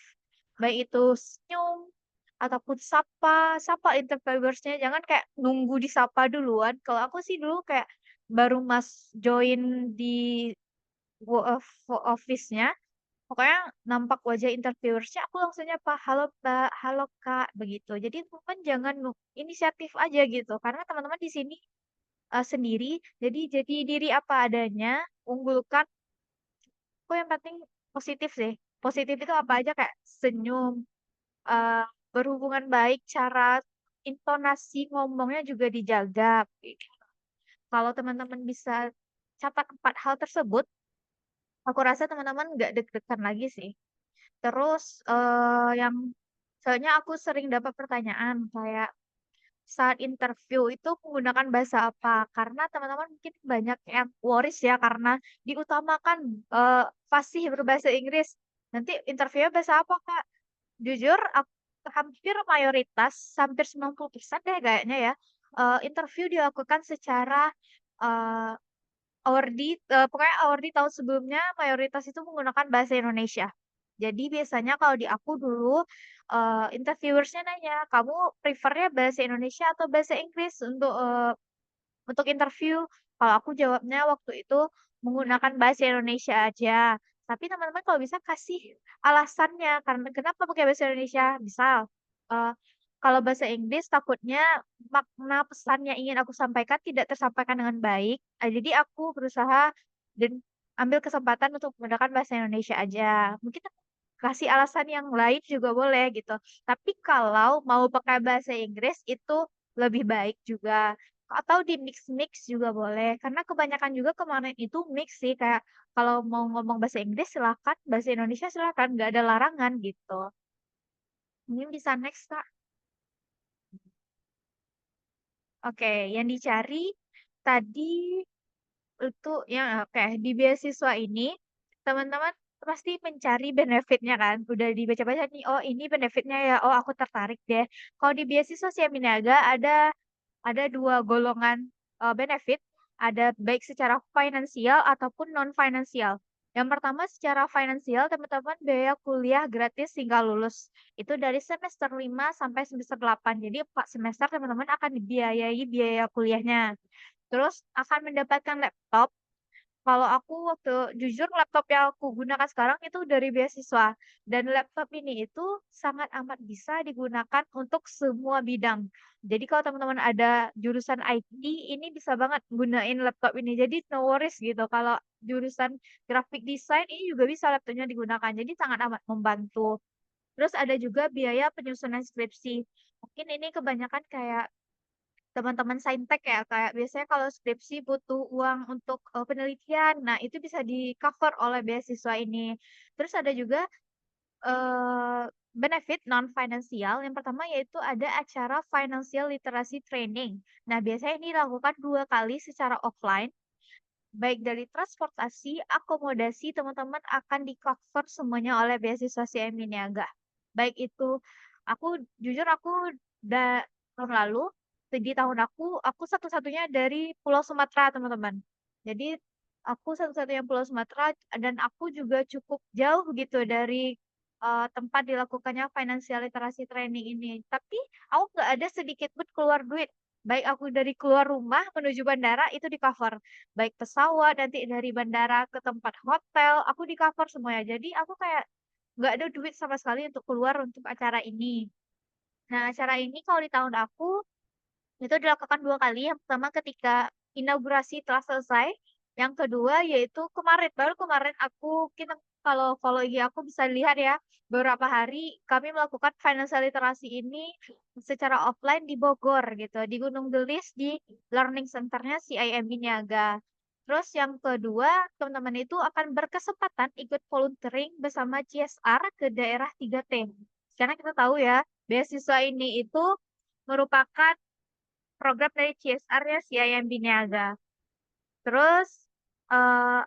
baik itu senyum ataupun sapa, sapa interviewersnya jangan kayak nunggu disapa duluan. Kalau aku sih dulu kayak baru join di office-nya, pokoknya nampak wajah interviewersnya aku langsung nyapa, "Halo Mbak, halo Kak," begitu. Jadi teman jangan inisiatif aja gitu, karena teman-teman di sini, sendiri, jadi diri apa adanya, unggulkan yang penting positif sih. Positif itu apa aja kayak senyum, eee, berhubungan baik, cara intonasi ngomongnya juga dijaga, gitu. Kalau teman-teman bisa catat 4 hal tersebut, aku rasa teman-teman nggak deg-degan lagi sih. Terus, yang soalnya aku sering dapat pertanyaan kayak, saat interview itu menggunakan bahasa apa? Karena teman-teman mungkin banyak yang worries ya karena diutamakan, fasih berbahasa Inggris. Nanti interviewnya bahasa apa, Kak? Jujur hampir mayoritas, hampir 90% deh kayaknya ya, interview dilakukan secara, eee pokoknya awardee tahun sebelumnya mayoritas itu menggunakan bahasa Indonesia. Jadi biasanya kalau di aku dulu, interviewers-nya nanya, "Kamu prefer-nya bahasa Indonesia atau bahasa Inggris untuk interview?" Kalau aku jawabnya waktu itu menggunakan bahasa Indonesia aja. Tapi teman-teman kalau bisa kasih alasannya, karena kenapa pakai bahasa Indonesia. Misal, eee, kalau bahasa Inggris takutnya makna pesan yang ingin aku sampaikan tidak tersampaikan dengan baik, jadi aku berusaha dan ambil kesempatan untuk menggunakan bahasa Indonesia aja. Mungkin kasih alasan yang lain juga boleh gitu. Tapi kalau mau pakai bahasa Inggris itu lebih baik juga. Atau di-mix-mix juga boleh, karena kebanyakan juga kemarin itu mix sih, kayak kalau mau ngomong bahasa Inggris silakan, bahasa Indonesia silakan, nggak ada larangan gitu. Mungkin bisa next, Kak. Oke, yang dicari tadi itu yang oke, di beasiswa ini teman-teman pasti mencari benefitnya kan, udah dibaca-baca nih, "Oh ini benefitnya ya, oh aku tertarik deh." Kalau di beasiswa Siaminiaga ada 2 golongan, benefit, ada baik secara finansial ataupun non finansial. Yang pertama secara finansial teman-teman biaya kuliah gratis hingga lulus. Itu dari semester 5 sampai semester 8. Jadi 4 semester teman-teman akan dibiayai biaya kuliahnya. Terus akan mendapatkan laptop. Kalau aku jujur laptop yang aku gunakan sekarang itu dari beasiswa, dan laptop ini itu sangat amat bisa digunakan untuk semua bidang. Jadi kalau teman-teman ada jurusan IT, ini bisa banget gunain laptop ini. Jadi no worries gitu, kalau jurusan graphic design ini juga bisa laptopnya digunakan. Jadi sangat amat membantu. Terus ada juga biaya penyusunan skripsi. Mungkin ini kebanyakan kayak teman-teman saintek ya, kayak biasanya kalau skripsi butuh uang untuk, penelitian, nah itu bisa di-cover oleh beasiswa ini. Terus ada juga, benefit non finansial, yang pertama yaitu ada acara financial literacy training. Nah, biasanya ini dilakukan 2 kali secara offline, baik dari transportasi, akomodasi, teman-teman akan di-cover semuanya oleh beasiswa CMI Niaga. Baik itu jujur aku tahun lalu, di tahun aku satu-satunya dari Pulau Sumatera, teman-teman. Jadi, aku satu-satunya Pulau Sumatera dan aku juga cukup jauh gitu dari, tempat dilakukannya financial literacy training ini. Tapi, aku nggak ada sedikit pun keluar duit. Baik aku dari keluar rumah menuju bandara itu di-cover. Baik pesawat, nanti dari bandara ke tempat hotel, aku di-cover semuanya. Jadi aku kayak nggak ada duit sama sekali untuk keluar untuk acara ini. Nah, acara ini kalau di tahun aku itu dilakukan 2 kali, yang pertama ketika inaugurasi telah selesai, yang kedua yaitu baru kemarin kita kalau follow IG aku bisa lihat ya, beberapa hari kami melakukan financial literasi ini secara offline di Bogor gitu, di Gunung Gelis di learning center-nya CIMB Niaga. Terus yang kedua, teman-teman itu akan berkesempatan ikut volunteering bersama CSR ke daerah 3T. Karena kita tahu ya, beasiswa ini itu merupakan program dari CSR-nya CIMB Niaga. Terus,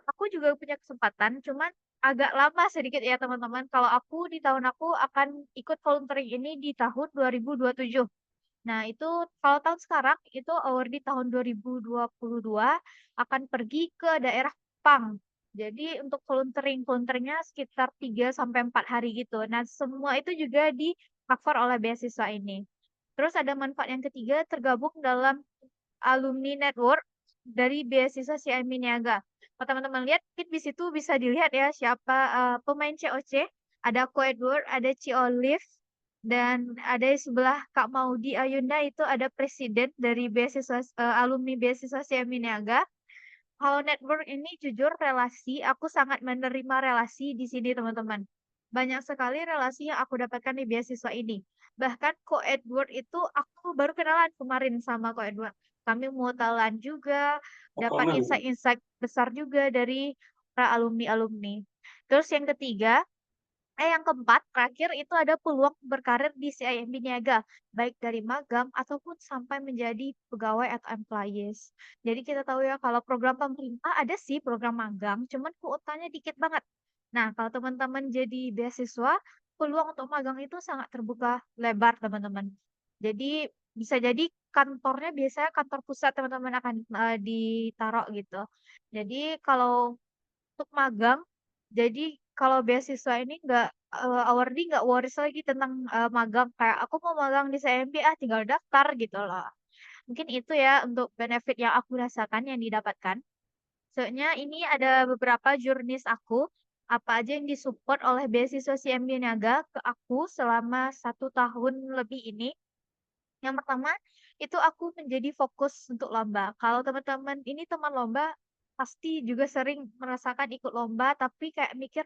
aku juga punya kesempatan, cuman agak lama sedikit ya teman-teman, kalau di tahun aku akan ikut volunteering ini di tahun 2027. Nah itu kalau tahun sekarang, itu award di tahun 2022 akan pergi ke daerah Pang. Jadi untuk volunteering-nya sekitar 3 sampai 4 hari gitu. Nah semua itu juga di-cover oleh beasiswa ini. Terus ada manfaat yang ketiga, tergabung dalam alumni network dari beasiswa CIMB Niaga. Kalau teman-teman lihat, mungkin di situ bisa dilihat ya siapa pemain COC, ada Ko Edward, ada Ci Olive, dan ada di sebelah Kak Maudi Ayunda itu ada presiden dari alumni beasiswa CIMB Niaga. Kalau network ini jujur relasi, aku sangat menerima relasi di sini teman-teman. Banyak sekali relasi yang aku dapatkan di beasiswa ini. Bahkan Ko Edward itu aku baru kenalan kemarin sama Ko Edward. Kami mau talan juga, dapat insight-insight besar juga dari para alumni-alumni. Terus yang keempat, terakhir itu ada peluang berkarir di CIMB Niaga, baik dari magang ataupun sampai menjadi pegawai atau employees. Jadi kita tahu ya kalau program pemerintah ada sih program magang, cuman kuotanya dikit banget. Nah, kalau teman-teman jadi beasiswa, peluang untuk magang itu sangat terbuka lebar, teman-teman. Jadi bisa jadi kantornya biasanya kantor pusat teman-teman akan ditaruh gitu. Jadi kalau untuk magang, jadi kalau beasiswa ini awarding nggak worries lagi tentang, magang, kayak aku mau magang di CMB, tinggal daftar gitu loh. Mungkin itu ya untuk benefit yang aku rasakan yang didapatkan. Soalnya ini ada beberapa jurnis aku, apa aja yang disupport oleh beasiswa CMB Niaga ke aku selama 1 tahun lebih ini. Yang pertama, itu aku menjadi fokus untuk lomba. Kalau teman-teman ini teman lomba, pasti juga sering merasakan ikut lomba, tapi kayak mikir,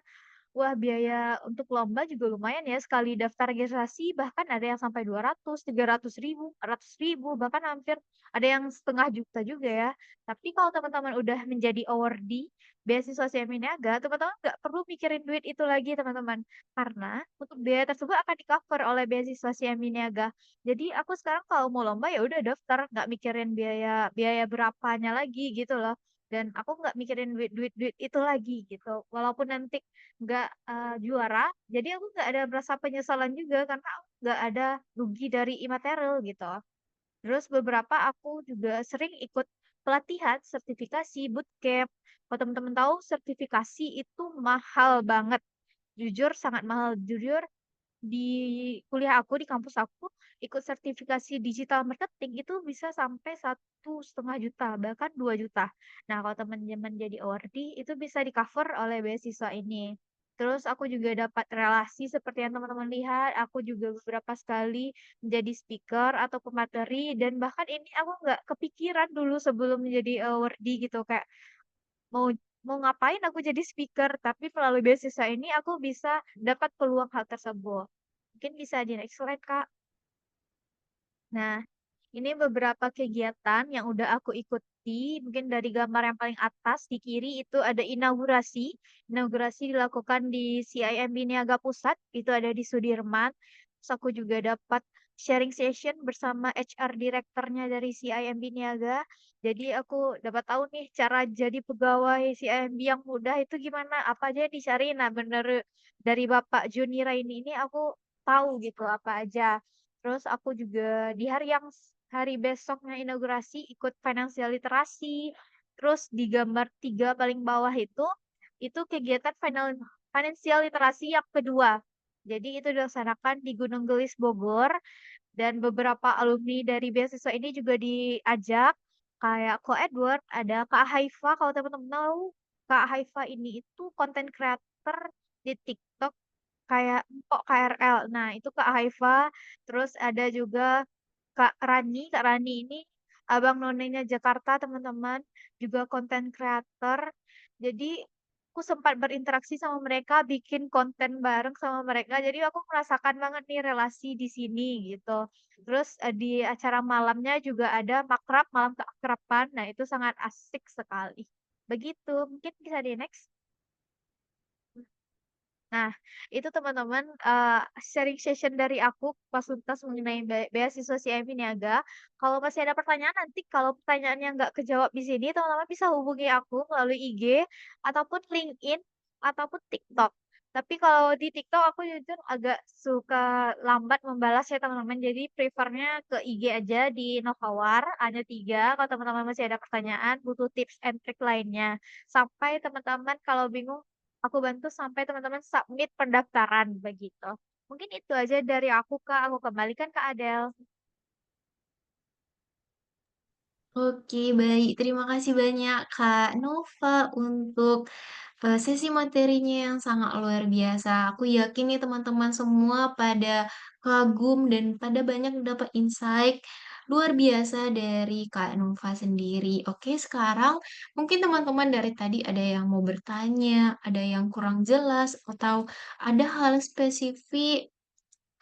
wah biaya untuk lomba juga lumayan ya, sekali daftar registrasi bahkan ada yang sampai 200, 300.000, 400.000, bahkan hampir ada yang 500.000 juga ya. Tapi kalau teman-teman udah menjadi awardee beasiswa Niaga, teman-teman nggak perlu mikirin duit itu lagi teman-teman. Karena untuk biaya tersebut akan di-cover oleh beasiswa Niaga. Jadi aku sekarang kalau mau lomba ya udah daftar, nggak mikirin biaya biaya berapanya lagi gitu loh. Dan aku nggak mikirin duit itu lagi gitu. Walaupun nanti nggak, juara, jadi aku nggak ada merasa penyesalan juga karena aku nggak ada rugi dari imaterial gitu. Terus beberapa aku juga sering ikut pelatihan, sertifikasi, bootcamp. Kalau teman-teman tahu sertifikasi itu mahal banget, jujur sangat mahal. Jujur di kuliah aku, di kampus aku, ikut sertifikasi digital marketing itu bisa sampai 1,5 juta, bahkan 2 juta. Nah, kalau teman-teman jadi awardee, itu bisa di-cover oleh beasiswa ini. Terus aku juga dapat relasi seperti yang teman-teman lihat, aku juga beberapa sekali menjadi speaker atau pemateri, dan bahkan ini aku nggak kepikiran dulu sebelum menjadi awardee gitu, kayak mau mau ngapain aku jadi speaker, tapi melalui beasiswa ini aku bisa dapat peluang hal tersebut. Mungkin bisa di next slide, Kak. Nah, ini beberapa kegiatan yang udah aku ikuti. Mungkin dari gambar yang paling atas di kiri itu ada inaugurasi. Inaugurasi dilakukan di CIMB Niaga Pusat, itu ada di Sudirman. Terus aku juga dapat sharing session bersama HR direkturnya dari CIMB Niaga. Jadi aku dapat tahu nih cara jadi pegawai CIMB yang mudah itu gimana, apa aja yang dicari. Nah, bener dari Bapak Juni ini aku tahu gitu apa aja. Terus aku juga di hari besoknya inaugurasi ikut financial literasi. Terus di gambar 3 paling bawah itu kegiatan financial literasi yang kedua. Jadi itu dilaksanakan di Gunung Gelis Bogor dan beberapa alumni dari beasiswa ini juga diajak kayak Ko Edward, ada Kak Haifa kalau teman-teman tahu. Kak Haifa ini itu content creator di TikTok kayak Mpok KRL. Nah, itu Kak Haifa, terus ada juga Kak Rani ini abang nonenya Jakarta, teman-teman, juga konten creator. Jadi aku sempat berinteraksi sama mereka, bikin konten bareng sama mereka. Jadi aku merasakan banget nih relasi di sini gitu. Terus di acara malamnya juga ada makrab, malam keakraban. Nah, itu sangat asik sekali. Begitu, mungkin bisa di next. Nah, itu teman-teman, sharing session dari aku pas tuntas mengenai beasiswa CIMB Niaga. Kalau masih ada pertanyaan nanti kalau pertanyaannya nggak kejawab di sini, teman-teman bisa hubungi aku melalui IG ataupun LinkedIn ataupun TikTok. Tapi kalau di TikTok aku jujur agak suka lambat membalas ya teman-teman. Jadi prefernya ke IG aja di Novawar, hanya 3. Kalau teman-teman masih ada pertanyaan, butuh tips and trick lainnya. Sampai teman-teman kalau bingung aku bantu sampai teman-teman submit pendaftaran begitu. Mungkin itu aja dari aku, Kak. Aku kembalikan ke Adele. Oke, baik. Terima kasih banyak Kak Nova untuk sesi materinya yang sangat luar biasa. Aku yakin nih teman-teman semua pada kagum dan pada banyak dapat insight luar biasa dari Kak Nova sendiri. Oke, sekarang mungkin teman-teman dari tadi ada yang mau bertanya, ada yang kurang jelas, atau ada hal spesifik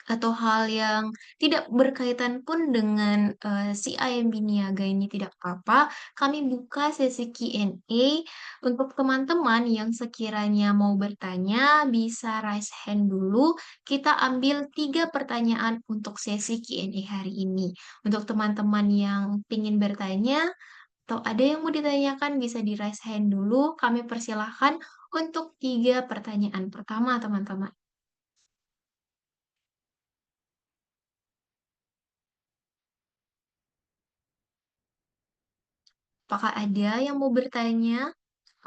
atau hal yang tidak berkaitan pun dengan, si ayam Niaga ini tidak apa-apa, kami buka sesi Q&A untuk teman-teman yang sekiranya mau bertanya bisa raise hand dulu, kita ambil 3 pertanyaan untuk sesi Q&A hari ini. Untuk teman-teman yang ingin bertanya atau ada yang mau ditanyakan bisa di-raise hand dulu, kami persilahkan untuk 3 pertanyaan pertama teman-teman. Apakah ada yang mau bertanya?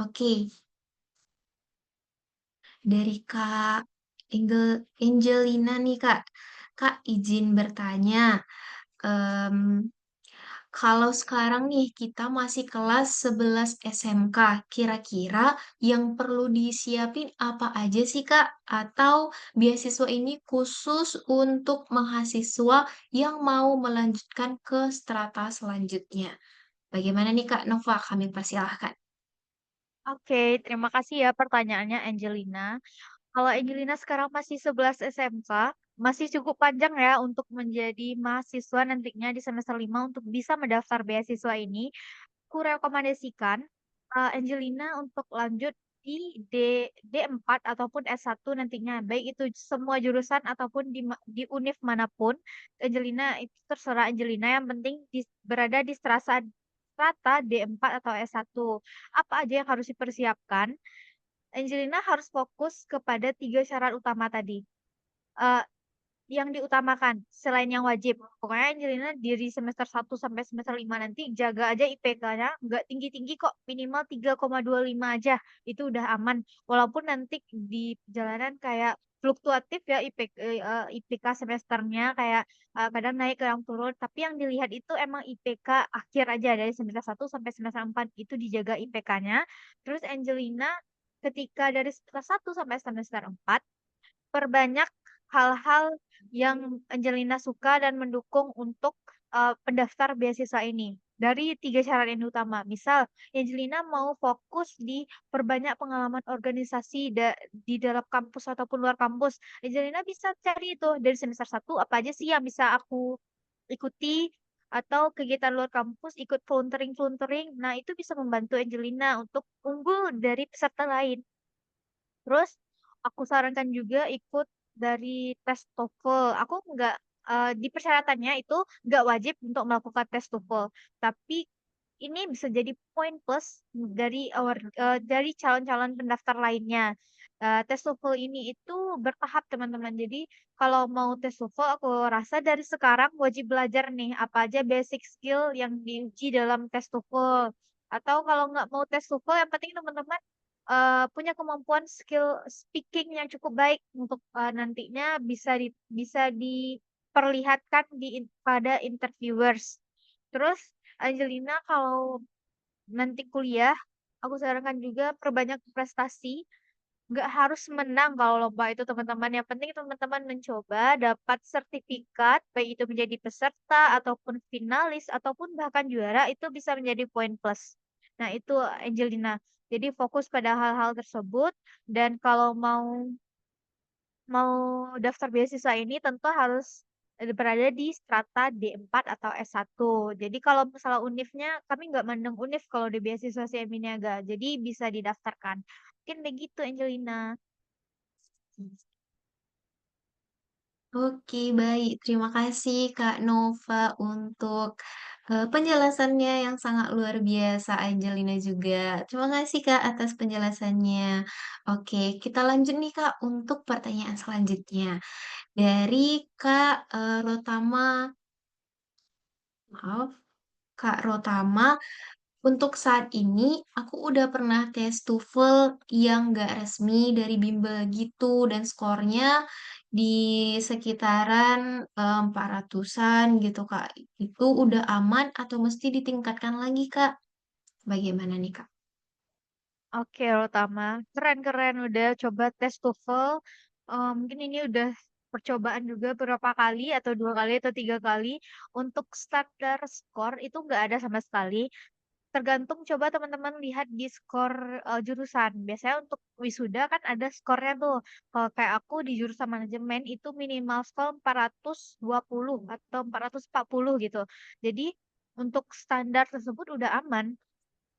Oke, dari Kak Angelina nih Kak. Kak izin bertanya, em, kalau sekarang nih kita masih kelas 11 SMK, kira-kira yang perlu disiapin apa aja sih Kak? Atau beasiswa ini khusus untuk mahasiswa yang mau melanjutkan ke strata selanjutnya? Bagaimana nih Kak Nova? Kami persilahkan. Oke, terima kasih ya pertanyaannya Angelina. Kalau Angelina sekarang masih 11 SMK, masih cukup panjang ya untuk menjadi mahasiswa nantinya di semester 5 untuk bisa mendaftar beasiswa ini. Aku rekomendasikan Angelina untuk lanjut di D, D4 ataupun S1 nantinya. Baik itu semua jurusan ataupun di univ manapun. Angelina itu terserah Angelina yang penting berada di strata D4 atau S1. Apa aja yang harus dipersiapkan? Angelina harus fokus kepada 3 syarat utama tadi. Eh, yang diutamakan selain yang wajib. Pokoknya Angelina dari semester 1 sampai semester 5 nanti jaga aja IPK-nya nggak tinggi-tinggi kok, minimal 3,25 aja, itu udah aman. Walaupun nanti di perjalanan kayak fluktuatif ya IPK semesternya kayak kadang naik kadang turun, tapi yang dilihat itu emang IPK akhir aja dari semester 1 sampai semester 4 itu dijaga IPK-nya. Terus Angelina ketika dari semester 1 sampai semester 4 perbanyak hal-hal yang Angelina suka dan mendukung untuk pendaftar beasiswa ini. Dari 3 syarat yang utama. Misal, Angelina mau fokus di perbanyak pengalaman organisasi di dalam kampus ataupun luar kampus. Angelina bisa cari itu dari semester 1 apa aja sih yang bisa aku ikuti atau kegiatan luar kampus, ikut volunteering-volunteering. Nah, itu bisa membantu Angelina untuk unggul dari peserta lain. Terus aku sarankan juga ikut dari tes TOEFL. Aku nggak di persyaratannya itu nggak wajib untuk melakukan tes TOEFL, tapi ini bisa jadi poin plus dari calon-calon pendaftar lainnya. Tes TOEFL ini itu bertahap teman-teman. Jadi kalau mau tes TOEFL, aku rasa dari sekarang wajib belajar nih apa aja basic skill yang diuji dalam tes TOEFL. Atau kalau nggak mau tes TOEFL, yang penting teman-teman punya kemampuan skill speaking yang cukup baik untuk nantinya bisa diperlihatkan pada interviewers. Terus Angelina kalau nanti kuliah, aku sarankan juga perbanyak prestasi. Nggak harus menang kalau lomba itu teman-teman. Yang penting teman-teman mencoba dapat sertifikat, baik itu menjadi peserta ataupun finalis ataupun bahkan juara itu bisa menjadi poin plus. Nah itu Angelina. Jadi fokus pada hal-hal tersebut dan kalau mau mau daftar beasiswa ini tentu harus berada di strata D4 atau S1. Jadi kalau masalah univnya, kami nggak mandang univ kalau di beasiswa CMI Niaga. Jadi bisa didaftarkan. Mungkin begitu Angelina. Oke, baik. Terima kasih Kak Nova untuk penjelasannya yang sangat luar biasa, Angelina juga. Terima kasih Kak atas penjelasannya. Oke, kita lanjut nih Kak untuk pertanyaan selanjutnya. Dari Kak Rotama, maaf, Kak Rotama, untuk saat ini aku udah pernah tes TOEFL yang nggak resmi dari bimbel gitu dan skornya di sekitaran 400-an gitu Kak. Itu udah aman atau mesti ditingkatkan lagi Kak? Bagaimana nih Kak? Oke, Rotama. Keren-keren udah coba tes TOEFL. Mungkin ini udah percobaan juga beberapa kali atau 2 kali atau 3 kali. Untuk standar skor itu nggak ada sama sekali. Tergantung coba teman-teman lihat di skor jurusan. Biasanya untuk wisuda kan ada skornya tuh. Kalau kayak aku di jurusan manajemen itu minimal skor 420 atau 440 gitu. Jadi untuk standar tersebut udah aman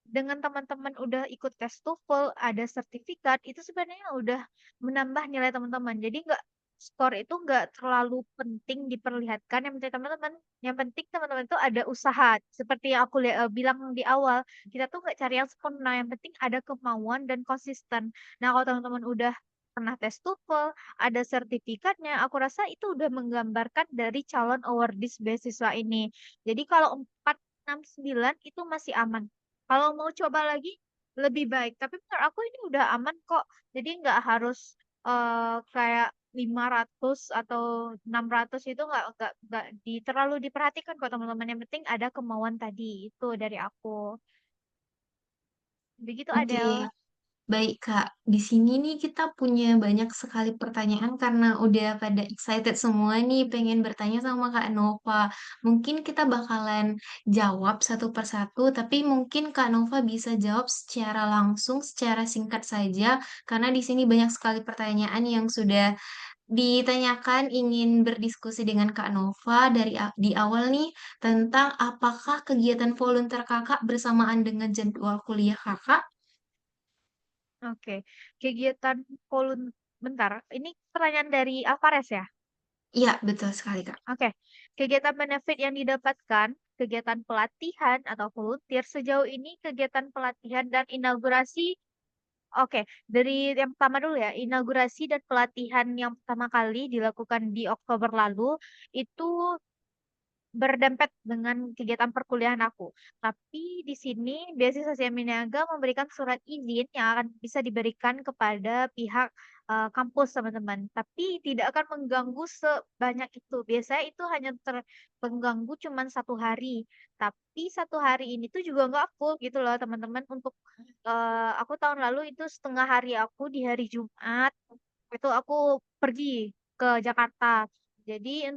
dengan teman-teman udah ikut tes TOEFL, ada sertifikat, itu sebenarnya udah menambah nilai teman-teman. Jadi nggak skor itu nggak terlalu penting diperlihatkan. Yang penting teman-teman itu ada usaha. Seperti yang aku bilang di awal, kita tuh nggak cari yang sempurna. Yang penting ada kemauan dan konsisten. Nah, kalau teman-teman udah pernah tes TOEFL, ada sertifikatnya, aku rasa itu udah menggambarkan dari calon awardees beasiswa ini. Jadi kalau 469 itu masih aman. Kalau mau coba lagi lebih baik. Tapi menurut aku ini udah aman kok. Jadi nggak harus kayak 500 atau 600 itu nggak terlalu diperhatikan kok teman-teman. Yang penting ada kemauan tadi itu dari aku. Begitu Oke, Adele. baik, Kak. Di sini nih kita punya banyak sekali pertanyaan karena udah pada excited semua nih pengen bertanya sama Kak Nova. Mungkin kita bakalan jawab satu persatu, tapi mungkin Kak Nova bisa jawab secara langsung, secara singkat saja, karena di sini banyak sekali pertanyaan yang sudah ditanyakan ingin berdiskusi dengan Kak Nova di awal nih tentang apakah kegiatan volunteer Kakak bersamaan dengan jadwal kuliah Kakak. Oke. Kegiatan volun bentar. Ini pertanyaan dari Alvarez ya? Iya, betul sekali, Kak. Oke. Kegiatan benefit yang didapatkan, kegiatan pelatihan atau volunteer sejauh ini kegiatan pelatihan dan inaugurasi Oke, dari yang pertama dulu ya, inaugurasi dan pelatihan yang pertama kali dilakukan di Oktober lalu itu berdempet dengan kegiatan perkuliahan aku. Tapi di sini beasiswa Siamin Niaga memberikan surat izin yang akan bisa diberikan kepada pihak kampus teman-teman. Tapi tidak akan mengganggu sebanyak itu. Biasanya itu hanya mengganggu cuma 1 hari. Tapi 1 hari ini tuh juga nggak full gitu loh teman-teman. Untuk aku tahun lalu itu setengah hari aku di hari Jumat itu aku pergi ke Jakarta. Jadi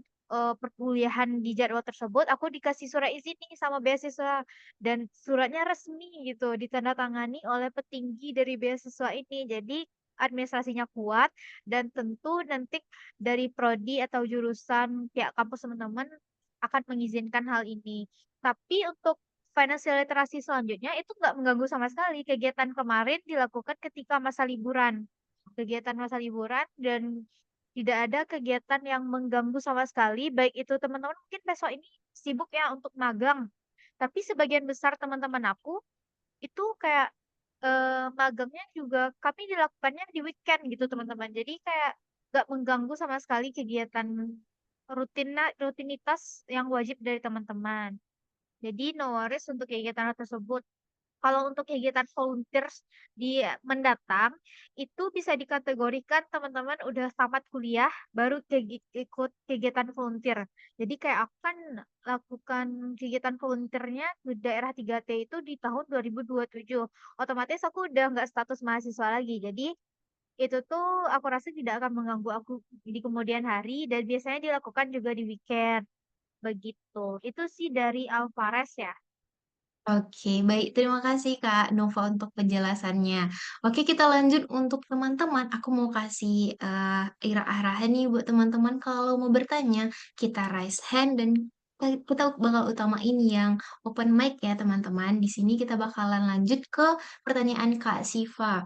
perkuliahan di jadwal tersebut aku dikasih surat izin nih sama beasiswa dan suratnya resmi gitu ditandatangani oleh petinggi dari beasiswa ini. Jadi administrasinya kuat dan tentu nanti dari prodi atau jurusan pihak kampus teman-teman akan mengizinkan hal ini. Tapi untuk financial literasi selanjutnya itu nggak mengganggu sama sekali. Kegiatan kemarin dilakukan ketika masa liburan. Kegiatan masa liburan dan tidak ada kegiatan yang mengganggu sama sekali, baik itu teman-teman mungkin besok ini sibuk ya untuk magang. Tapi sebagian besar teman-teman aku itu kayak magangnya juga kami dilakukannya di weekend gitu teman-teman. Jadi kayak gak mengganggu sama sekali kegiatan rutinitas yang wajib dari teman-teman. Jadi no worries untuk kegiatan tersebut. Kalau untuk kegiatan volunteers di mendatang, itu bisa dikategorikan teman-teman udah tamat kuliah, baru ikut kegiatan volunteer. Jadi kayak aku kan lakukan kegiatan volunteernya di daerah 3T itu di tahun 2027. Otomatis aku udah nggak status mahasiswa lagi. Jadi itu tuh aku rasa tidak akan mengganggu aku di kemudian hari dan biasanya dilakukan juga di weekend. Begitu. Itu sih dari Alvarez ya. Oke, baik. Terima kasih Kak Nova untuk penjelasannya. Oke, kita lanjut untuk teman-teman. Aku mau kasih arah-arahan nih buat teman-teman. Kalau mau bertanya, kita raise hand dan kita bakal utamain yang open mic ya teman-teman. Di sini kita bakalan lanjut ke pertanyaan Kak Siva.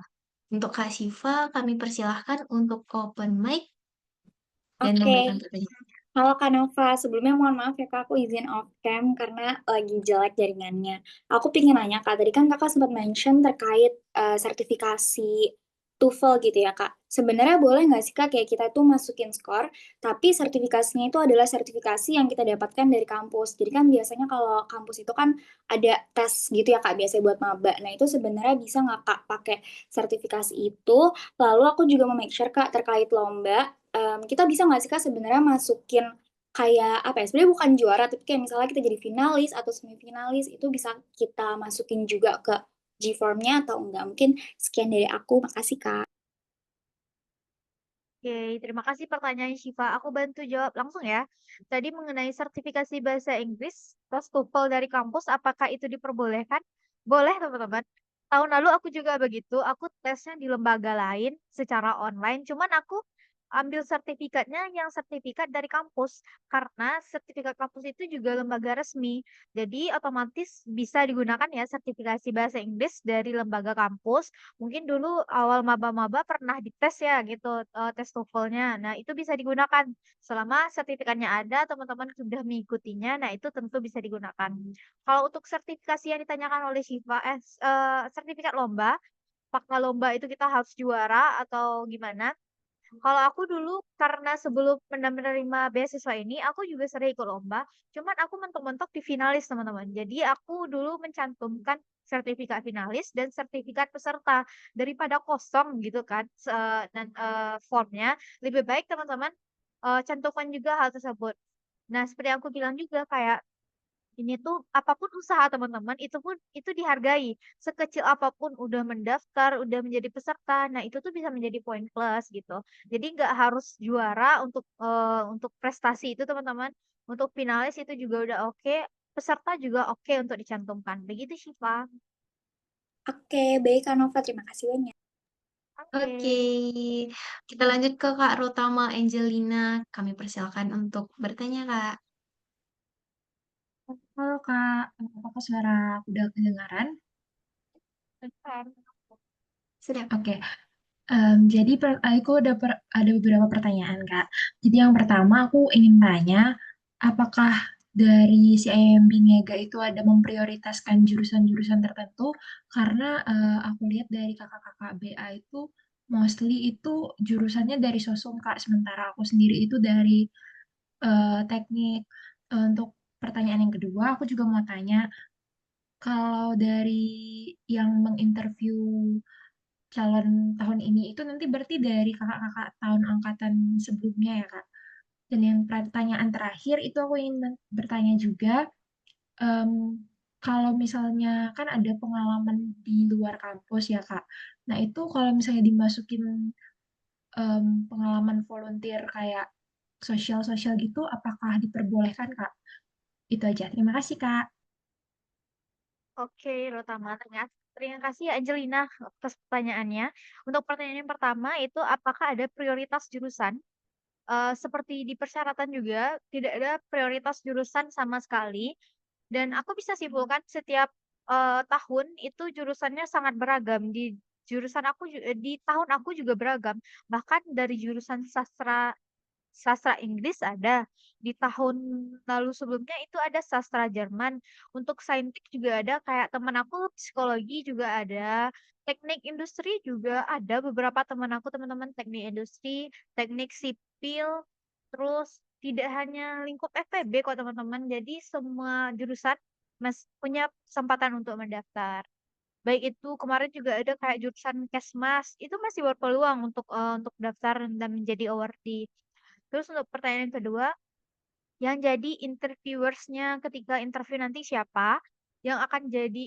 Untuk Kak Siva, kami persilahkan untuk open mic dan Oke, memberikan pertanyaan. halo Kak Nova. Sebelumnya mohon maaf ya Kak, aku izin off cam karena lagi jelek jaringannya. Aku pingin nanya Kak, tadi kan Kakak sempat mention terkait sertifikasi TOEFL gitu ya Kak. Sebenarnya boleh nggak sih Kak kayak kita tuh masukin skor, tapi sertifikasinya itu adalah sertifikasi yang kita dapatkan dari kampus. Jadi kan biasanya kalau kampus itu kan ada tes gitu ya Kak, biasanya buat maba. Nah itu sebenarnya bisa nggak Kak pakai sertifikasi itu? Lalu aku juga mau make sure Kak terkait lomba, kita bisa nggak sih Kak sebenarnya masukin kayak apa ya, sebenarnya bukan juara tapi kayak misalnya kita jadi finalis atau semifinalis itu bisa kita masukin juga ke G-formnya atau enggak? Mungkin sekian dari aku, makasih Kak. Oke, terima kasih pertanyaan Syifa. Aku bantu jawab langsung ya. Tadi mengenai sertifikasi bahasa Inggris, tes TOEFL dari kampus, apakah itu diperbolehkan? Boleh, teman-teman. Tahun lalu aku juga begitu. Aku tesnya di lembaga lain secara online. Cuman aku ambil sertifikatnya yang sertifikat dari kampus. Karena sertifikat kampus itu juga lembaga resmi. Jadi otomatis bisa digunakan ya sertifikasi bahasa Inggris dari lembaga kampus. Mungkin dulu awal maba-maba pernah dites ya gitu, tes TOEFL-nya. Nah, itu bisa digunakan. Selama sertifikatnya ada, teman-teman sudah mengikutinya, nah itu tentu bisa digunakan. Kalau untuk sertifikasi yang ditanyakan oleh Syifa, sertifikat lomba, apakah lomba itu kita harus juara atau gimana? Kalau aku dulu karena sebelum menerima beasiswa ini, aku juga sering ikut lomba. Cuman aku mentok-mentok di finalis, teman-teman. Jadi aku dulu mencantumkan sertifikat finalis dan sertifikat peserta daripada kosong gitu kan dan formnya. Lebih baik teman-teman cantumkan juga hal tersebut. Nah, seperti yang aku bilang juga kayak ini tuh apapun usaha teman-teman itu pun itu dihargai. Sekecil apapun udah mendaftar, udah menjadi peserta, nah itu tuh bisa menjadi poin plus gitu. Jadi nggak harus juara untuk prestasi itu teman-teman. Untuk finalis itu juga udah oke, peserta juga oke untuk dicantumkan. Begitu Syifa. Oke, baik Kak Nova, terima kasih banyak. Oke. Oke, kita lanjut ke Kak Rotama Angelina. Kami persilakan untuk bertanya, Kak. Halo Kak, apakah suara aku udah kedengaran? Bentar. Sudah. Oke, jadi aku ada beberapa pertanyaan Kak. Jadi yang pertama aku ingin tanya, apakah dari si IMB Niaga itu ada memprioritaskan jurusan-jurusan tertentu karena aku lihat dari kakak-kakak BA itu mostly itu jurusannya dari sosum Kak, sementara aku sendiri itu dari teknik. Untuk pertanyaan yang kedua, aku juga mau tanya, kalau dari yang menginterview calon tahun ini itu nanti berarti dari kakak-kakak tahun angkatan sebelumnya ya Kak? Dan yang pertanyaan terakhir itu aku ingin bertanya juga, em, kalau misalnya kan ada pengalaman di luar kampus ya Kak. Nah itu kalau misalnya dimasukin pengalaman volunteer kayak sosial-sosial gitu, apakah diperbolehkan Kak? Itu aja. Terima kasih Kak. Oke, Rotama, terima kasih ya Angelina atas pertanyaannya. Untuk pertanyaan yang pertama itu apakah ada prioritas jurusan? Seperti di persyaratan juga tidak ada prioritas jurusan sama sekali. Dan aku bisa simpulkan setiap tahun itu jurusannya sangat beragam. Di tahun aku juga beragam. Bahkan dari jurusan sastra sastra Inggris ada. Di tahun lalu sebelumnya itu ada sastra Jerman. Untuk saintik juga ada. Kayak teman aku psikologi juga ada. Teknik industri juga ada. Beberapa teman aku teman-teman teknik industri, teknik sipil, terus tidak hanya lingkup FEB kok teman-teman. Jadi semua jurusan punya kesempatan untuk mendaftar. Baik itu kemarin juga ada kayak jurusan Kesmas, itu masih berpeluang untuk daftar dan menjadi awardee. Terus untuk pertanyaan yang kedua, yang jadi interviewersnya ketika interview nanti siapa? Yang akan jadi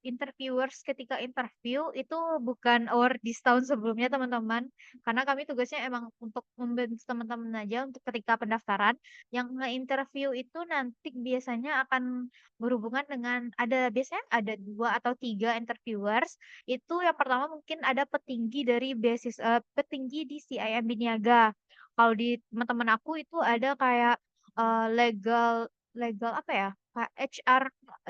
interviewers ketika interview itu bukan award di tahun sebelumnya teman-teman. Karena kami tugasnya emang untuk membantu teman-teman aja untuk ketika pendaftaran. Yang nge-interview itu nanti biasanya akan berhubungan dengan biasanya ada 2 atau 3 interviewers. Itu yang pertama mungkin ada petinggi dari petinggi di CIMB Niaga. Kalau di teman-teman aku itu ada kayak legal legal apa ya? Kayak HR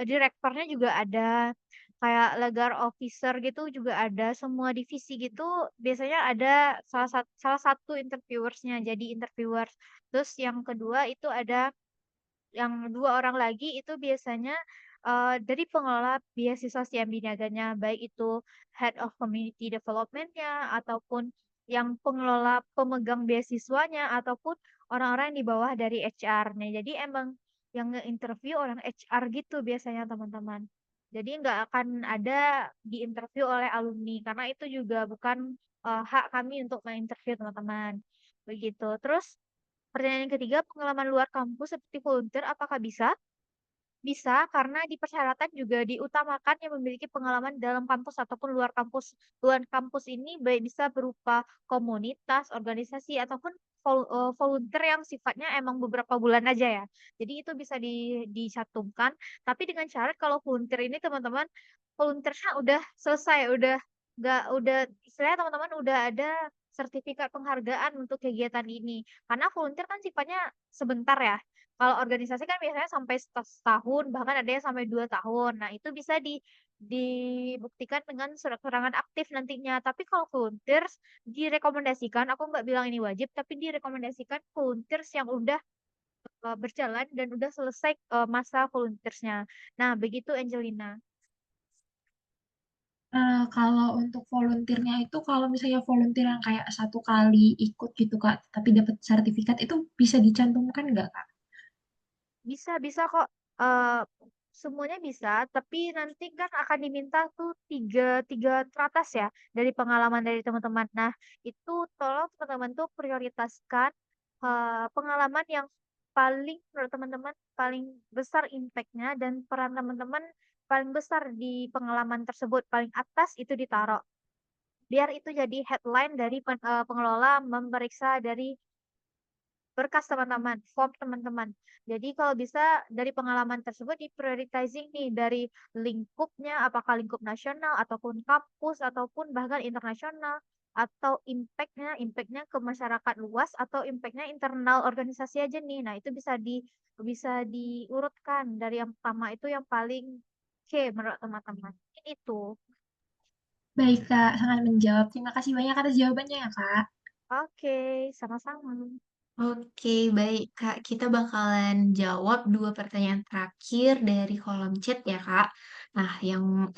direkturnya juga ada, kayak legal officer gitu juga ada, semua divisi gitu biasanya ada salah satu interviewersnya jadi interviewers. Terus yang kedua itu ada yang 2 orang lagi itu biasanya dari pengelola beasiswa Siambi Niaganya, baik itu Head of Community Development-nya, ataupun yang pengelola pemegang beasiswanya, ataupun orang-orang yang di bawah dari HR-nya. Jadi emang yang nge-interview orang HR gitu biasanya teman-teman. Jadi nggak akan ada diinterview oleh alumni, karena itu juga bukan hak kami untuk menginterview teman-teman. Begitu. Terus pertanyaan yang ketiga, pengalaman luar kampus seperti volunteer, apakah bisa? Bisa, karena di persyaratan juga diutamakan yang memiliki pengalaman dalam kampus ataupun luar kampus. Luar kampus ini baik bisa berupa komunitas, organisasi, ataupun volunteer yang sifatnya emang beberapa bulan aja ya. Jadi itu bisa dicantumkan. Tapi dengan syarat kalau volunteer ini teman-teman, volunteernya udah selesai, udah istilahnya teman-teman udah ada sertifikat penghargaan untuk kegiatan ini. Karena volunteer kan sifatnya sebentar ya. Kalau organisasi kan biasanya sampai setahun, bahkan ada yang sampai 2 tahun. Nah, itu bisa dibuktikan dengan surat keterangan aktif nantinya. Tapi kalau volunteers direkomendasikan, aku nggak bilang ini wajib, tapi direkomendasikan volunteers yang udah berjalan dan udah selesai masa volunteersnya. Nah, begitu Angelina. Kalau untuk volunteernya itu, kalau misalnya volunteer yang kayak satu kali ikut gitu Kak, tapi dapat sertifikat itu bisa dicantumkan nggak Kak? Bisa, bisa kok. Eh semuanya bisa, tapi nanti kan akan diminta tuh tiga teratas ya dari pengalaman dari teman-teman. Nah, itu tolong teman-teman tuh prioritaskan pengalaman yang paling menurut teman-teman paling besar impact-nya dan peran teman-teman paling besar di pengalaman tersebut. Paling atas itu ditaruh. Biar itu jadi headline dari pengelola memeriksa dari berkas teman-teman, form teman-teman. Jadi kalau bisa dari pengalaman tersebut di-prioritizing nih dari lingkupnya, apakah lingkup nasional ataupun kampus ataupun bahkan internasional atau impactnya ke masyarakat luas atau impactnya internal organisasi aja nih. Nah itu bisa diurutkan dari yang pertama itu yang paling oke menurut teman-teman. Itu. Baik Kak, sangat menjawab. Terima kasih banyak atas jawabannya ya Kak. Oke, sama-sama. Oke, baik Kak. Kita bakalan jawab dua pertanyaan terakhir dari kolom chat ya Kak. Nah, yang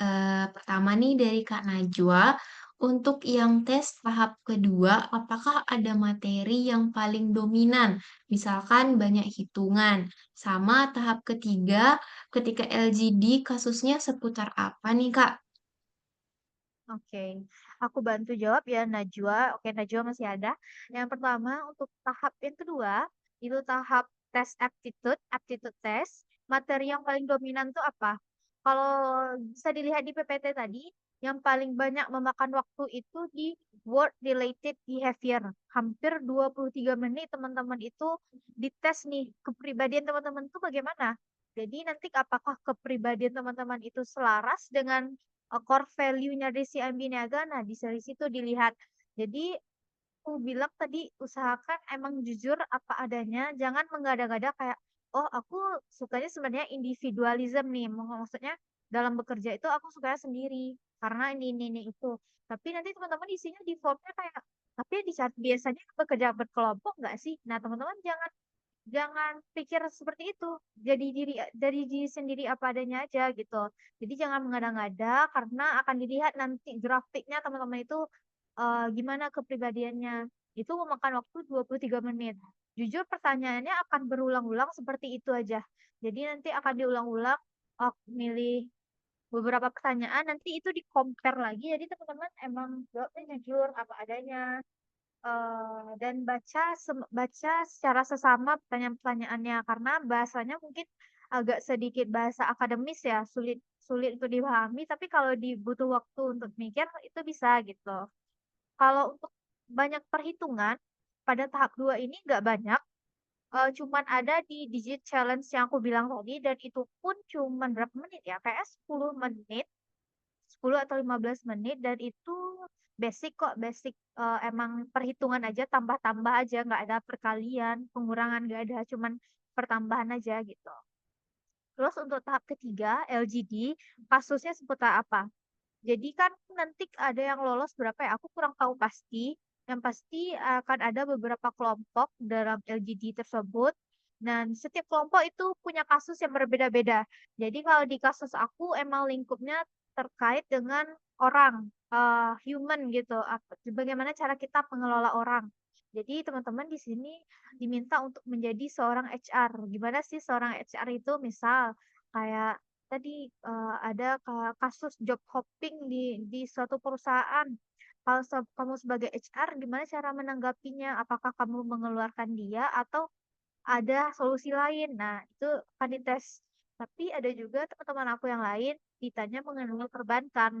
pertama nih dari Kak Najwa, untuk yang tes tahap kedua, apakah ada materi yang paling dominan? Misalkan banyak hitungan. Sama tahap ketiga, ketika LGD kasusnya seputar apa nih Kak? Oke, aku bantu jawab ya Najwa. Oke, Najwa masih ada. Yang pertama untuk tahap yang kedua, itu tahap tes aptitude, aptitude test. Materi yang paling dominan tuh apa? Kalau bisa dilihat di PPT tadi, yang paling banyak memakan waktu itu di word related behavior. Hampir 23 menit teman-teman itu dites nih, kepribadian teman-teman itu bagaimana. Jadi nanti apakah kepribadian teman-teman itu selaras dengan core value-nya Desi Ambiniaga, nah dari situ dilihat. Jadi aku bilang tadi usahakan emang jujur apa adanya, jangan mengada-ngada kayak, oh aku sukanya sebenarnya individualism nih, maksudnya dalam bekerja itu aku sukanya sendiri karena ini itu. Tapi nanti teman-teman isinya di formnya kayak, tapi di saat biasanya bekerja berkelompok nggak sih? Nah teman-teman jangan jangan pikir seperti itu. Jadi dari diri sendiri apa adanya aja gitu. Jadi jangan mengada-ngada karena akan dilihat nanti grafiknya teman-teman itu gimana kepribadiannya. Itu memakan waktu 23 menit. Jujur pertanyaannya akan berulang-ulang seperti itu aja. Jadi nanti akan diulang-ulang milih beberapa pertanyaan nanti itu di-compare lagi. Jadi teman-teman emang jawabnya jujur apa adanya. Dan baca secara sesama pertanyaan-pertanyaannya, karena bahasanya mungkin agak sedikit bahasa akademis ya, sulit sulit untuk dipahami, tapi kalau dibutuh waktu untuk mikir itu bisa gitu. Kalau untuk banyak perhitungan, pada tahap 2 ini nggak banyak, cuman ada di digit challenge yang aku bilang tadi dan itu pun cuman berapa menit ya, kayak 10 menit. 10 atau 15 menit dan itu basic kok, basic, emang perhitungan aja, tambah-tambah aja, nggak ada perkalian, pengurangan nggak ada, cuman pertambahan aja gitu. Terus untuk tahap ketiga, LGD, kasusnya seputar apa? Jadi kan nanti ada yang lolos berapa ya? Aku kurang tahu pasti. Yang pasti akan ada beberapa kelompok dalam LGD tersebut. Dan setiap kelompok itu punya kasus yang berbeda-beda. Jadi kalau di kasus aku emang lingkupnya terkait dengan orang, human gitu. Bagaimana cara kita mengelola orang. Jadi teman-teman di sini diminta untuk menjadi seorang HR. Gimana sih seorang HR itu? Misal kayak tadi, ada kasus job hopping di suatu perusahaan. Kalau kamu sebagai HR gimana cara menanggapinya? Apakah kamu mengeluarkan dia atau ada solusi lain? Nah, itu akan dites. Tapi ada juga teman-teman aku yang lain ditanya mengenai perbankan,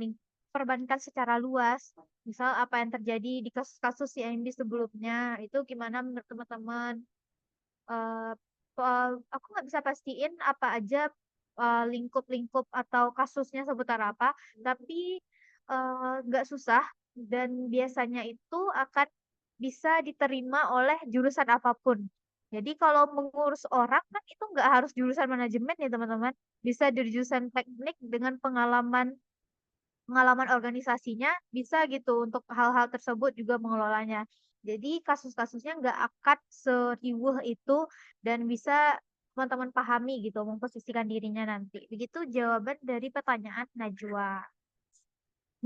perbankan secara luas. Misal apa yang terjadi di kasus-kasus CIMB sebelumnya, itu gimana menurut teman-teman? Eee, aku nggak bisa pastiin apa aja, lingkup-lingkup atau kasusnya seputar apa, tapi, nggak susah dan biasanya itu akan bisa diterima oleh jurusan apapun. Jadi kalau mengurus orang kan itu nggak harus jurusan manajemen ya teman-teman, bisa dari jurusan teknik dengan pengalaman pengalaman organisasinya bisa gitu untuk hal-hal tersebut juga mengelolanya. Jadi kasus-kasusnya nggak akan seriuh itu dan bisa teman-teman pahami gitu memposisikan dirinya nanti. Begitu jawaban dari pertanyaan Najwa.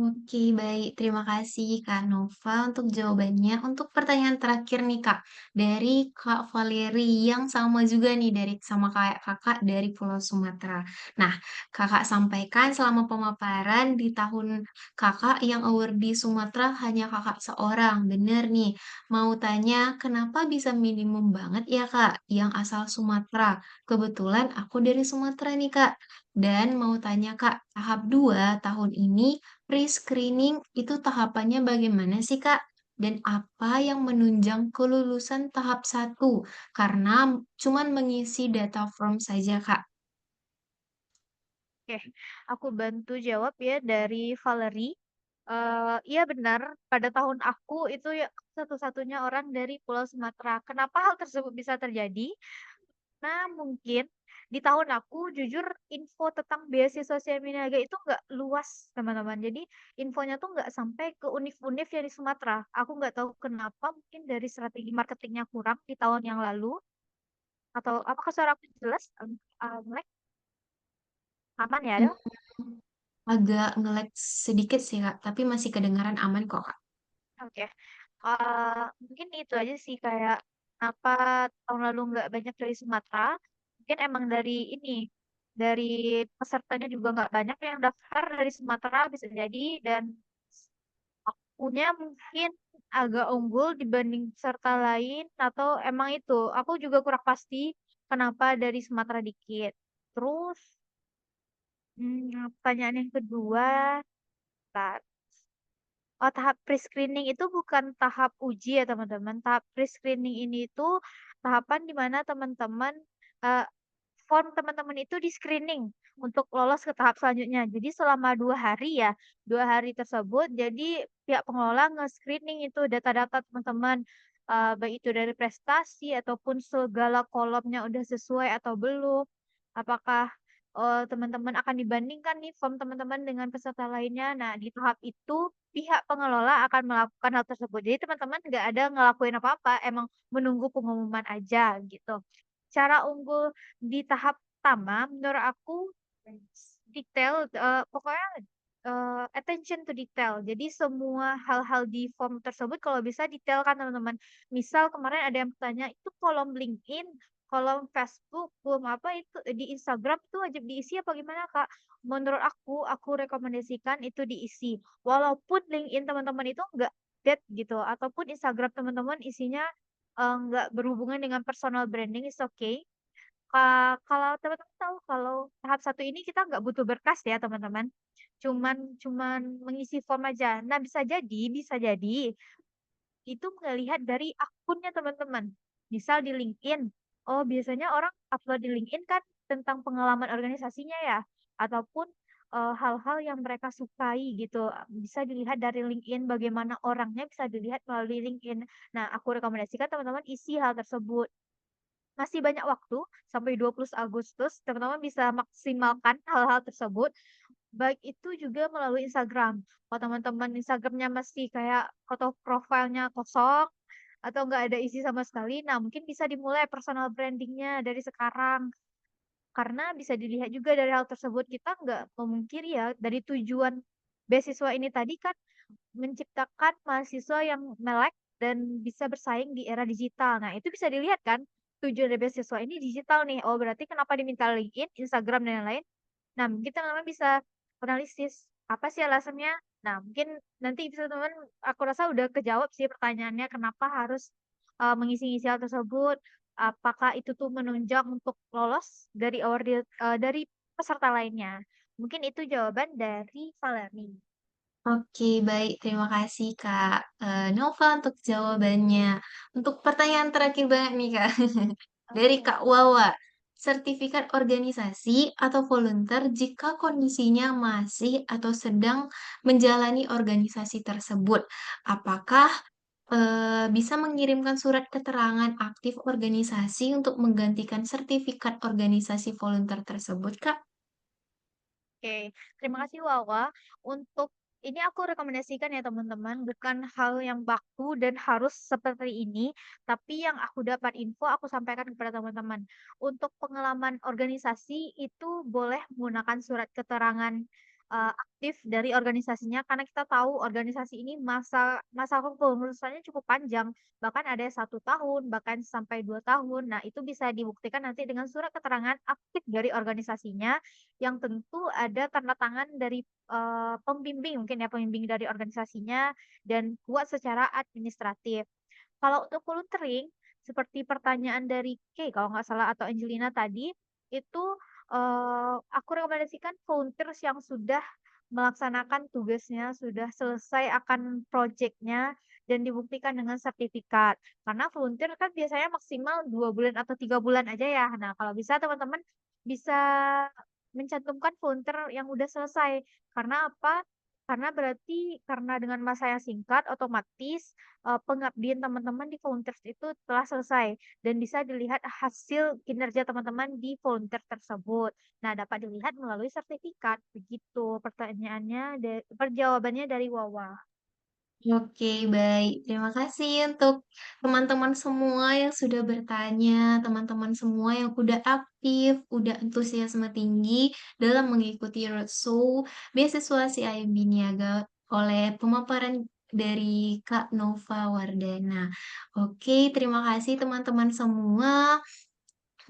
Oke, baik. Terima kasih Kak Nova untuk jawabannya. Untuk pertanyaan terakhir nih Kak, dari Kak Valeri yang sama juga nih dari sama kayak Kakak dari Pulau Sumatera. Nah, Kakak sampaikan selama pemaparan di tahun Kakak yang award di Sumatera hanya Kakak seorang. Bener nih. Mau tanya, kenapa bisa minimum banget ya Kak yang asal Sumatera? Kebetulan aku dari Sumatera nih Kak. Dan mau tanya Kak, tahap 2 tahun ini pre-screening itu tahapannya bagaimana sih, Kak? Dan apa yang menunjang kelulusan tahap satu? Karena cuman mengisi data form saja, Kak. Oke, aku bantu jawab ya dari Valerie. Iya benar, pada tahun aku itu ya satu-satunya orang dari Pulau Sumatera. Kenapa hal tersebut bisa terjadi? Nah, mungkin Di tahun aku jujur info tentang beasiswa Siaminaga itu nggak luas teman-teman. Jadi infonya tuh nggak sampai ke univ-univ yang di Sumatera. Aku nggak tahu kenapa, mungkin dari strategi marketingnya kurang di tahun yang lalu. Atau apakah suara aku jelas? Melek? Aman ya, Del? Hmm, agak nge-lag sedikit sih, Kak, tapi masih kedengaran aman kok, Kak. Oke. Mungkin itu aja sih kayak apa tahun lalu nggak banyak dari Sumatera. Mungkin emang dari ini, dari pesertanya juga nggak banyak yang daftar dari Sumatera bisa jadi, dan akunya mungkin agak unggul dibanding peserta lain, atau emang itu aku juga kurang pasti kenapa dari Sumatera dikit. Terus pertanyaan yang kedua, Tat. Oh, tahap pre-screening itu bukan tahap uji ya, teman-teman. Tahap pre-screening ini itu tahapan di mana teman-teman eh, form teman-teman itu di screening untuk lolos ke tahap selanjutnya. Jadi selama 2 hari ya, 2 hari tersebut, jadi pihak pengelola nge-screening itu data-data teman-teman, baik itu dari prestasi ataupun segala kolomnya udah sesuai atau belum. Apakah teman-teman akan dibandingkan nih form teman-teman dengan peserta lainnya. Nah, di tahap itu pihak pengelola akan melakukan hal tersebut. Jadi teman-teman nggak ada ngelakuin apa-apa, emang menunggu pengumuman aja gitu. Cara unggul di tahap pertama menurut aku detail, pokoknya attention to detail. Jadi semua hal-hal di form tersebut kalau bisa detail kan teman-teman. Misal kemarin ada yang bertanya itu kolom LinkedIn, kolom Facebook, belum apa itu di Instagram itu wajib diisi apa gimana Kak? Menurut aku rekomendasikan itu diisi. Walaupun LinkedIn teman-teman itu enggak dead gitu, ataupun Instagram teman-teman isinya nggak berhubungan dengan personal branding, is okay. Kalau teman-teman tahu kalau tahap satu ini kita nggak butuh berkas ya teman-teman. Cuman mengisi form aja. Nah, bisa jadi itu melihat dari akunnya teman-teman. Misal di LinkedIn. Oh, biasanya orang upload di LinkedIn kan tentang pengalaman organisasinya ya, ataupun hal-hal yang mereka sukai gitu. Bisa dilihat dari LinkedIn, bagaimana orangnya bisa dilihat melalui LinkedIn. Nah, aku rekomendasikan teman-teman isi hal tersebut. Masih banyak waktu sampai 20 Agustus, teman-teman bisa maksimalkan hal-hal tersebut, baik itu juga melalui Instagram. Kalau teman-teman Instagramnya masih kayak foto profilnya kosong, atau nggak ada isi sama sekali, nah mungkin bisa dimulai personal brandingnya dari sekarang. Karena bisa dilihat juga dari hal tersebut, kita nggak memungkiri ya, dari tujuan beasiswa ini tadi kan menciptakan mahasiswa yang melek dan bisa bersaing di era digital. Nah, itu bisa dilihat kan, tujuan dari beasiswa ini digital nih. Oh, berarti kenapa diminta LinkedIn, Instagram, dan lain-lain. Nah, mungkin teman-teman bisa analisis apa sih alasannya. Nah, mungkin nanti bisa teman, aku rasa udah kejawab sih pertanyaannya kenapa harus mengisi-ngisi hal tersebut. Apakah itu tuh menunjang untuk lolos dari dari peserta lainnya. Mungkin itu jawaban dari Valani. Oke, baik. Terima kasih, Kak Nova untuk jawabannya. Untuk pertanyaan terakhir banget nih, Kak. Dari Oke. Kak Wawa. Sertifikat organisasi atau volunteer jika kondisinya masih atau sedang menjalani organisasi tersebut. Apakah bisa mengirimkan surat keterangan aktif organisasi untuk menggantikan sertifikat organisasi volunteer tersebut, Kak? Oke, terima kasih Wawa. Untuk ini aku rekomendasikan ya teman-teman, bukan hal yang baku dan harus seperti ini, tapi yang aku dapat info aku sampaikan kepada teman-teman. Untuk pengalaman organisasi itu boleh menggunakan surat keterangan aktif dari organisasinya karena kita tahu organisasi ini masa masa kepengurusannya cukup panjang, bahkan ada 1 tahun, bahkan sampai 2 tahun. Nah, itu bisa dibuktikan nanti dengan surat keterangan aktif dari organisasinya yang tentu ada tanda tangan dari pembimbing mungkin ya, pembimbing dari organisasinya dan kuat secara administratif. Kalau untuk volunteering, seperti pertanyaan dari Kay kalau nggak salah atau Angelina tadi, itu aku rekomendasikan volunteers yang sudah melaksanakan tugasnya, sudah selesai akan proyeknya dan dibuktikan dengan sertifikat. Karena volunteer kan biasanya maksimal 2 bulan atau 3 bulan aja ya. Nah, kalau bisa teman-teman bisa mencantumkan volunteer yang udah selesai. Karena apa? Karena berarti karena dengan masa yang singkat otomatis, pengabdian teman-teman di volunteers itu telah selesai dan bisa dilihat hasil kinerja teman-teman di volunteer tersebut. Nah, dapat dilihat melalui sertifikat, begitu pertanyaannya jawabannya dari Wawa. Oke, baik. Terima kasih untuk teman-teman semua yang sudah bertanya, teman-teman semua yang udah aktif, udah antusiasme tinggi dalam mengikuti roadshow beasiswa CIMB Niaga oleh pemaparan dari Kak Nova Wardana. Oke, terima kasih teman-teman semua.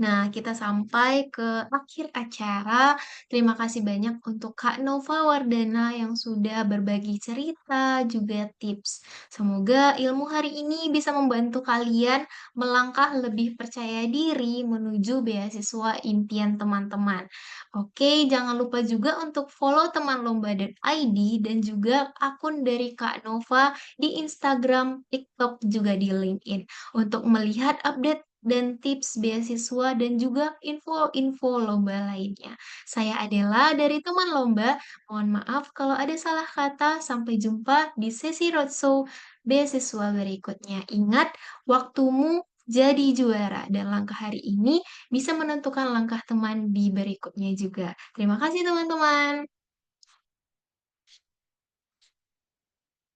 Nah, kita sampai ke akhir acara. Terima kasih banyak untuk Kak Nova Wardana yang sudah berbagi cerita, juga tips. Semoga ilmu hari ini bisa membantu kalian melangkah lebih percaya diri menuju beasiswa impian teman-teman. Oke, jangan lupa juga untuk follow teman lomba.id dan juga akun dari Kak Nova di Instagram, TikTok, juga di LinkedIn untuk melihat update dan tips beasiswa dan juga info-info lomba lainnya. Saya Adela dari teman lomba. Mohon maaf kalau ada salah kata. Sampai jumpa di sesi roadshow beasiswa berikutnya. Ingat, waktumu jadi juara dan langkah hari ini bisa menentukan langkah teman di berikutnya juga. Terima kasih teman-teman.